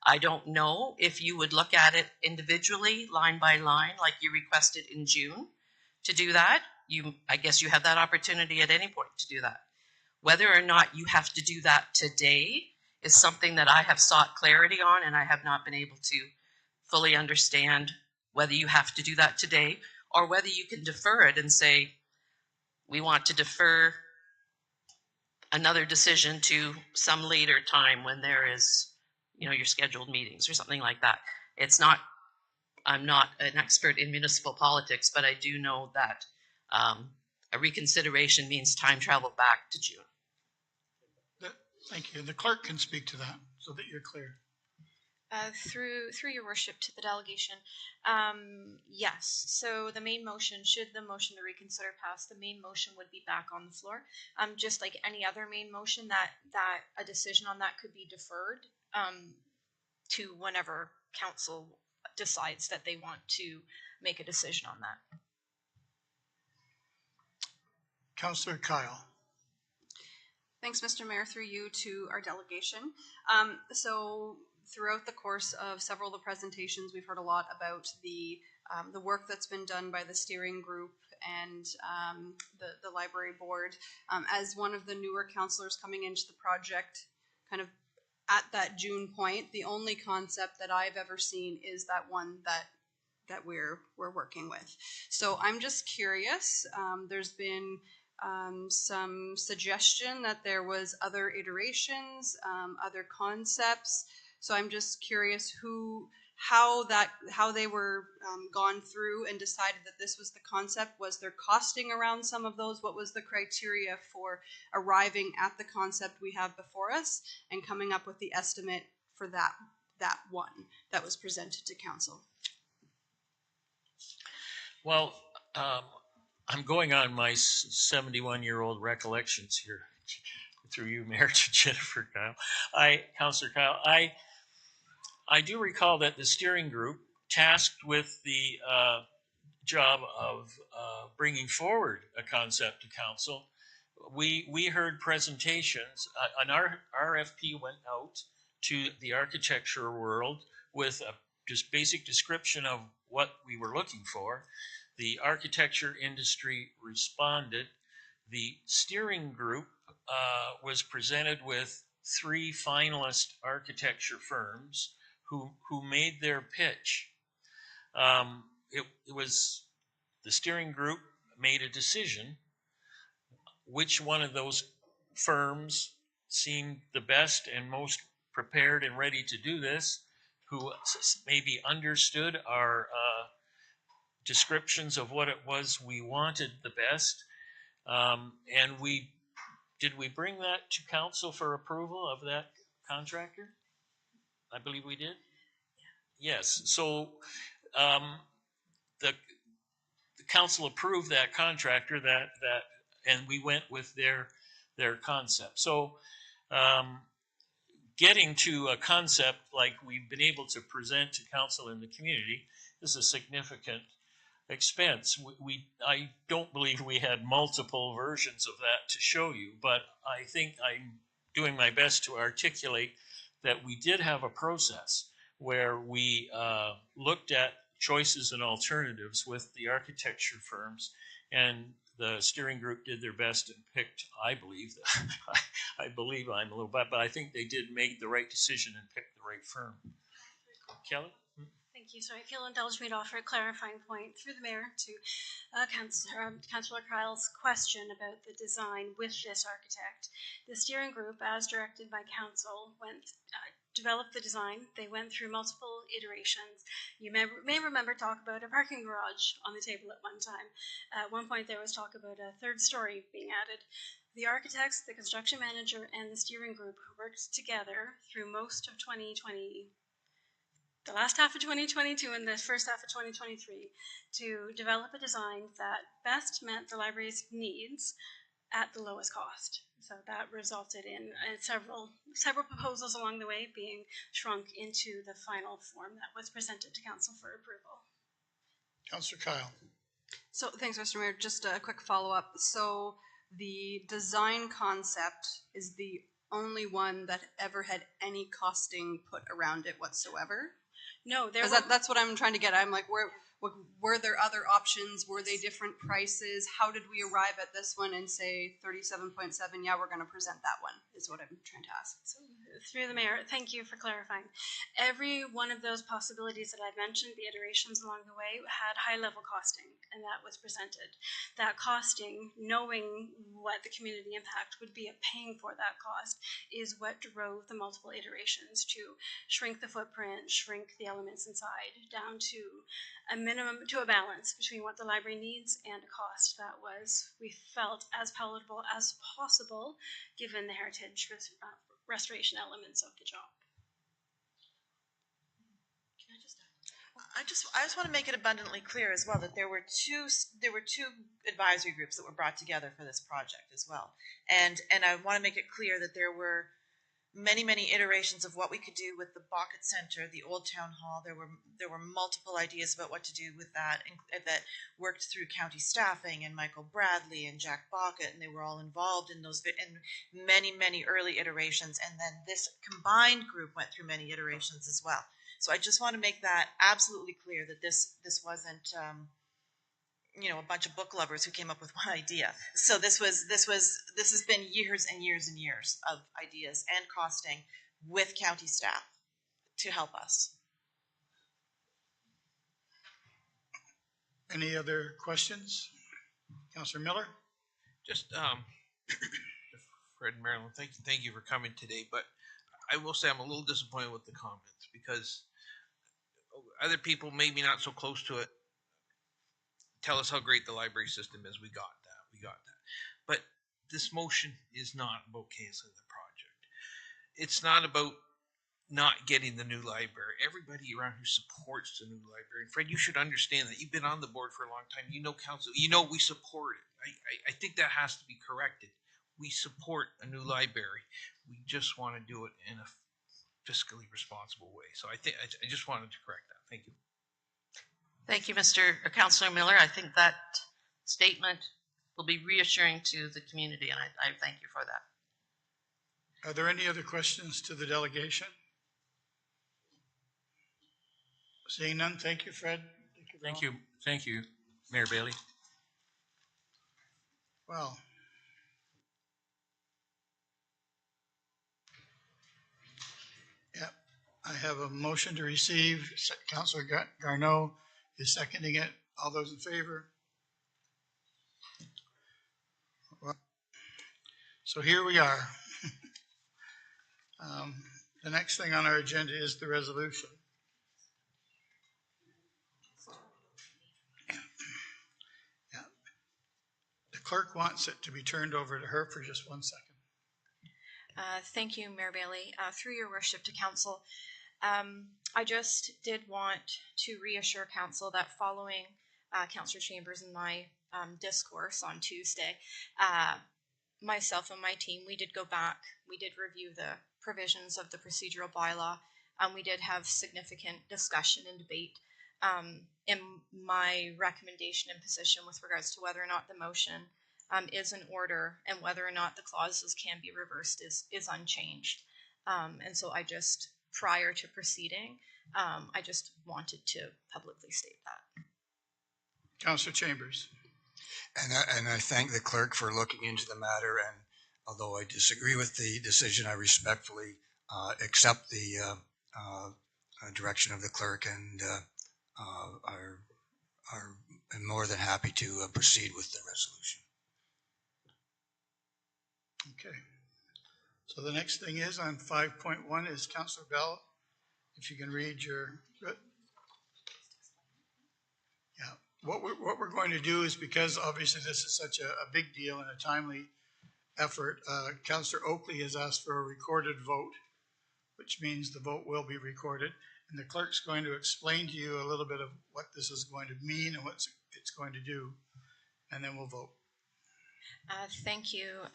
I don't know if you would look at it individually, line by line, like you requested in June to do that. I guess you have that opportunity at any point to do that. Whether or not you have to do that today is something that I have sought clarity on, and I have not been able to fully understand whether you have to do that today or whether you can defer it and say, we want to defer another decision to some later time when there is, your scheduled meetings or something like that. I'm not an expert in municipal politics, but I do know that a reconsideration means time travel back to June. Thank you. The clerk can speak to that so that you're clear. Through your worship to the delegation, yes. So the main motion, should the motion to reconsider pass, the main motion would be back on the floor. Just like any other main motion, that a decision on that could be deferred to whenever council decides that they want to make a decision on that. Councillor Kyle. Thanks, Mr. Mayor, through you to our delegation. So throughout the course of several of the presentations, we've heard a lot about the work that's been done by the steering group and the library board. As one of the newer councillors coming into the project, kind of at that June point, the only concept that I've ever seen is that one that we're working with. So I'm just curious. There's been some suggestion that there was other iterations, other concepts. So I'm just curious how they were gone through and decided that this was the concept. Was there costing around some of those? What was the criteria for arriving at the concept we have before us and coming up with the estimate for that one that was presented to council? Well, I'm going on my 71-year-old recollections here through you, Mayor, to Jennifer Kyle. Councillor Kyle, I do recall that the steering group tasked with the job of bringing forward a concept to council. We heard presentations. An RFP went out to the architecture world with a just basic description of what we were looking for. The architecture industry responded. The steering group was presented with 3 finalist architecture firms who made their pitch. It was the steering group made a decision which one of those firms seemed the best and most prepared and ready to do this, who maybe understood our descriptions of what it was we wanted the best. And did we bring that to council for approval of that contractor? I believe we did. Yes. So the council approved that contractor and we went with their concept. So getting to a concept like we've been able to present to council in the community is a significant expense. I don't believe we had multiple versions of that to show you, but I think I'm doing my best to articulate that we did have a process where we looked at choices and alternatives with the architecture firms, and the steering group did their best and picked, I believe I'm a little bit, but I think they did make the right decision and picked the right firm. Kelly? Thank you. So if you'll indulge me to offer a clarifying point through the mayor to Councillor Kyle's question about the design with this architect. The steering group, as directed by council, developed the design. They went through multiple iterations. You may remember talk about a parking garage on the table at one time. At one point there was talk about a 3rd story being added. The architects, the construction manager, and the steering group worked together through most of 2020, the last half of 2022 and the first half of 2023, to develop a design that best met the library's needs at the lowest cost. So that resulted in several proposals along the way being shrunk into the final form that was presented to council for approval. Councillor Kyle. So thanks, Mr. Mayor. Just a quick follow-up. So the design concept is the only one that ever had any costing put around it whatsoever? No, that's what I'm trying to get at. I'm like, were there other options? Were they different prices? How did we arrive at this one and say 37.7? Yeah, we're going to present that one. Is what I'm trying to ask. So Through the mayor, thank you for clarifying. Every one of those possibilities that I've mentioned, the iterations along the way, had high-level costing, and that was presented. That costing, knowing what the community impact would be of paying for that cost, is what drove the multiple iterations to shrink the footprint, shrink the elements inside, down to a minimum, to a balance between what the library needs and a cost that was, we felt, as palatable as possible, given the heritage restoration elements of the job. I just want to make it abundantly clear as well that there were two advisory groups that were brought together for this project as well, and I want to make it clear that there were many iterations of what we could do with the Bucket Center, the Old Town Hall. There were multiple ideas about what to do with that that worked through county staffing and Michael Bradley and Jack Bucket, and they were all involved in those in many early iterations. And then this combined group went through many iterations as well. So I just want to make that absolutely clear that this wasn't a bunch of book lovers who came up with one idea. So this has been years and years and years of ideas and costing with county staff to help us. Any other questions? Councillor Miller? Just Fred and Marilyn, thank you for coming today, but I will say I'm a little disappointed with the comments because other people, maybe not so close to it, tell us how great the library system is. We got that. But this motion is not about canceling the project. It's not about not getting the new library. Everybody around here supports the new library. Fred, you should understand that. You've been on the board for a long time. You know council. You know we support it. I think that has to be corrected. We support a new library. We just want to do it in a fiscally responsible way. So I just wanted to correct that. Thank you. Thank you, Councillor Miller. I think that statement will be reassuring to the community, and I thank you for that. Are there any other questions to the delegation? Seeing none, thank you, Fred. Thank you, Mayor Bailey. Well, yeah, I have a motion to receive. Councillor Garneau is seconding it. All those in favor? Well, so here we are. The next thing on our agenda is the resolution. Yeah. The clerk wants it to be turned over to her for just 1 second. Thank you, Mayor Bailey. Through your worship to council, I just did want to reassure council that following Councillor Chambers and my discourse on Tuesday, myself and my team, we did go back, we did review the provisions of the procedural bylaw, and we did have significant discussion and debate in my recommendation and position with regards to whether or not the motion is in order and whether or not the clauses can be reversed is unchanged. And so I just, prior to proceeding, I just wanted to publicly state that. Councillor Chambers. And I thank the clerk for looking into the matter, and although I disagree with the decision, I respectfully accept the direction of the clerk and am more than happy to proceed with the resolution. Okay. So the next thing is on 5.1 is Councillor Bell. If you can read your. Yeah. What we're going to do is, because obviously this is such a big deal and a timely effort, Councillor Oakley has asked for a recorded vote, which means the vote will be recorded. And the clerk's going to explain to you a little bit of what this is going to mean and what it's going to do, and then we'll vote. Thank you,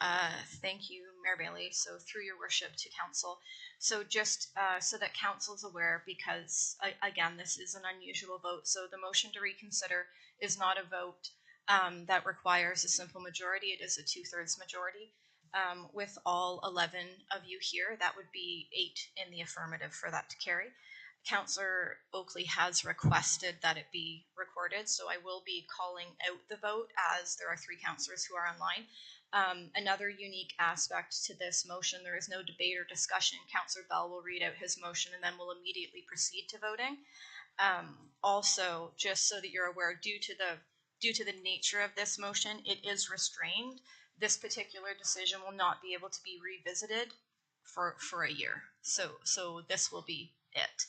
Mayor Bailey. So through your worship to council, so just so that council is aware, because again, this is an unusual vote. So the motion to reconsider is not a vote that requires a simple majority. It is a 2/3 majority. With all 11 of you here, that would be 8 in the affirmative for that to carry. Councillor Oakley has requested that it be recorded, so I will be calling out the vote as there are 3 councillors who are online. Another unique aspect to this motion, there is no debate or discussion. Councillor Bell will read out his motion and then we'll immediately proceed to voting. Also, just so that you're aware, due to the nature of this motion, it is restrained. This particular decision will not be able to be revisited for a year. So this will be it.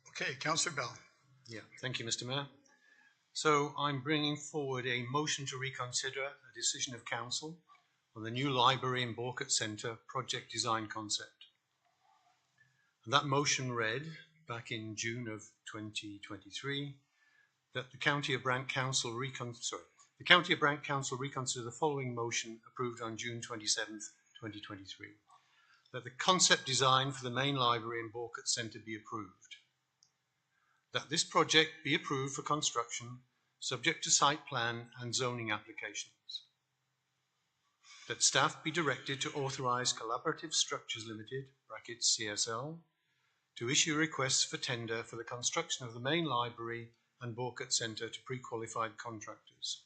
Okay, Councillor Bell. Yeah, thank you, Mr. Mayor. So I'm bringing forward a motion to reconsider a decision of council on the new library in Borkett Centre project design concept. And that motion read back in June of 2023 that the County of Brant Council reconsider the following motion approved on June 27th, 2023. That the concept design for the main library in Borkett Centre be approved. That this project be approved for construction subject to site plan and zoning applications. That staff be directed to authorise Collaborative Structures Limited, brackets CSL, to issue requests for tender for the construction of the main library and Borkett Centre to pre-qualified contractors.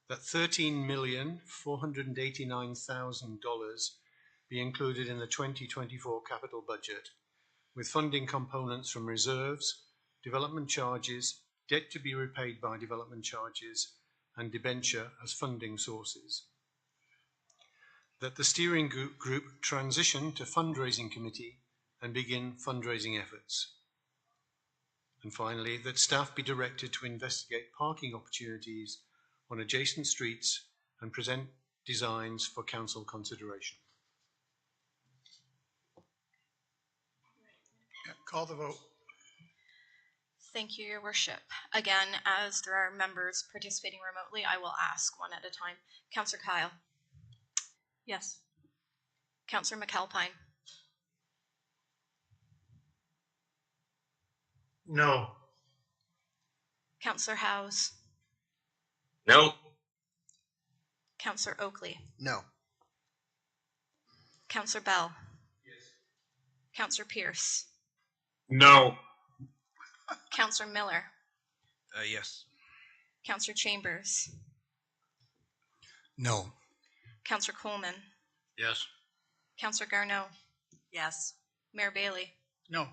That $13,489,000 be included in the 2024 capital budget, with funding components from reserves, development charges, debt to be repaid by development charges, and debenture as funding sources. That the steering group transition to fundraising committee and begin fundraising efforts. And finally, that staff be directed to investigate parking opportunities on adjacent streets and present designs for council consideration. Call the vote. Thank you, Your Worship. Again, as there are members participating remotely, I will ask one at a time. Councillor Kyle. Yes. Councillor McAlpine. No. Councillor Howes. No. Councillor Oakley. No. Councillor Bell. Yes. Councillor Pierce. No. Councillor Miller. Yes. Councillor Chambers. No. Councillor Coleman. Yes. Councillor Garneau. Yes. Mayor Bailey. No.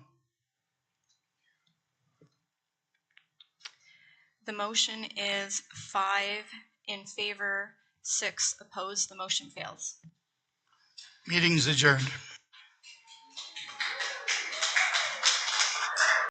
The motion is 5 in favor, 6 opposed. The motion fails. Meeting is adjourned.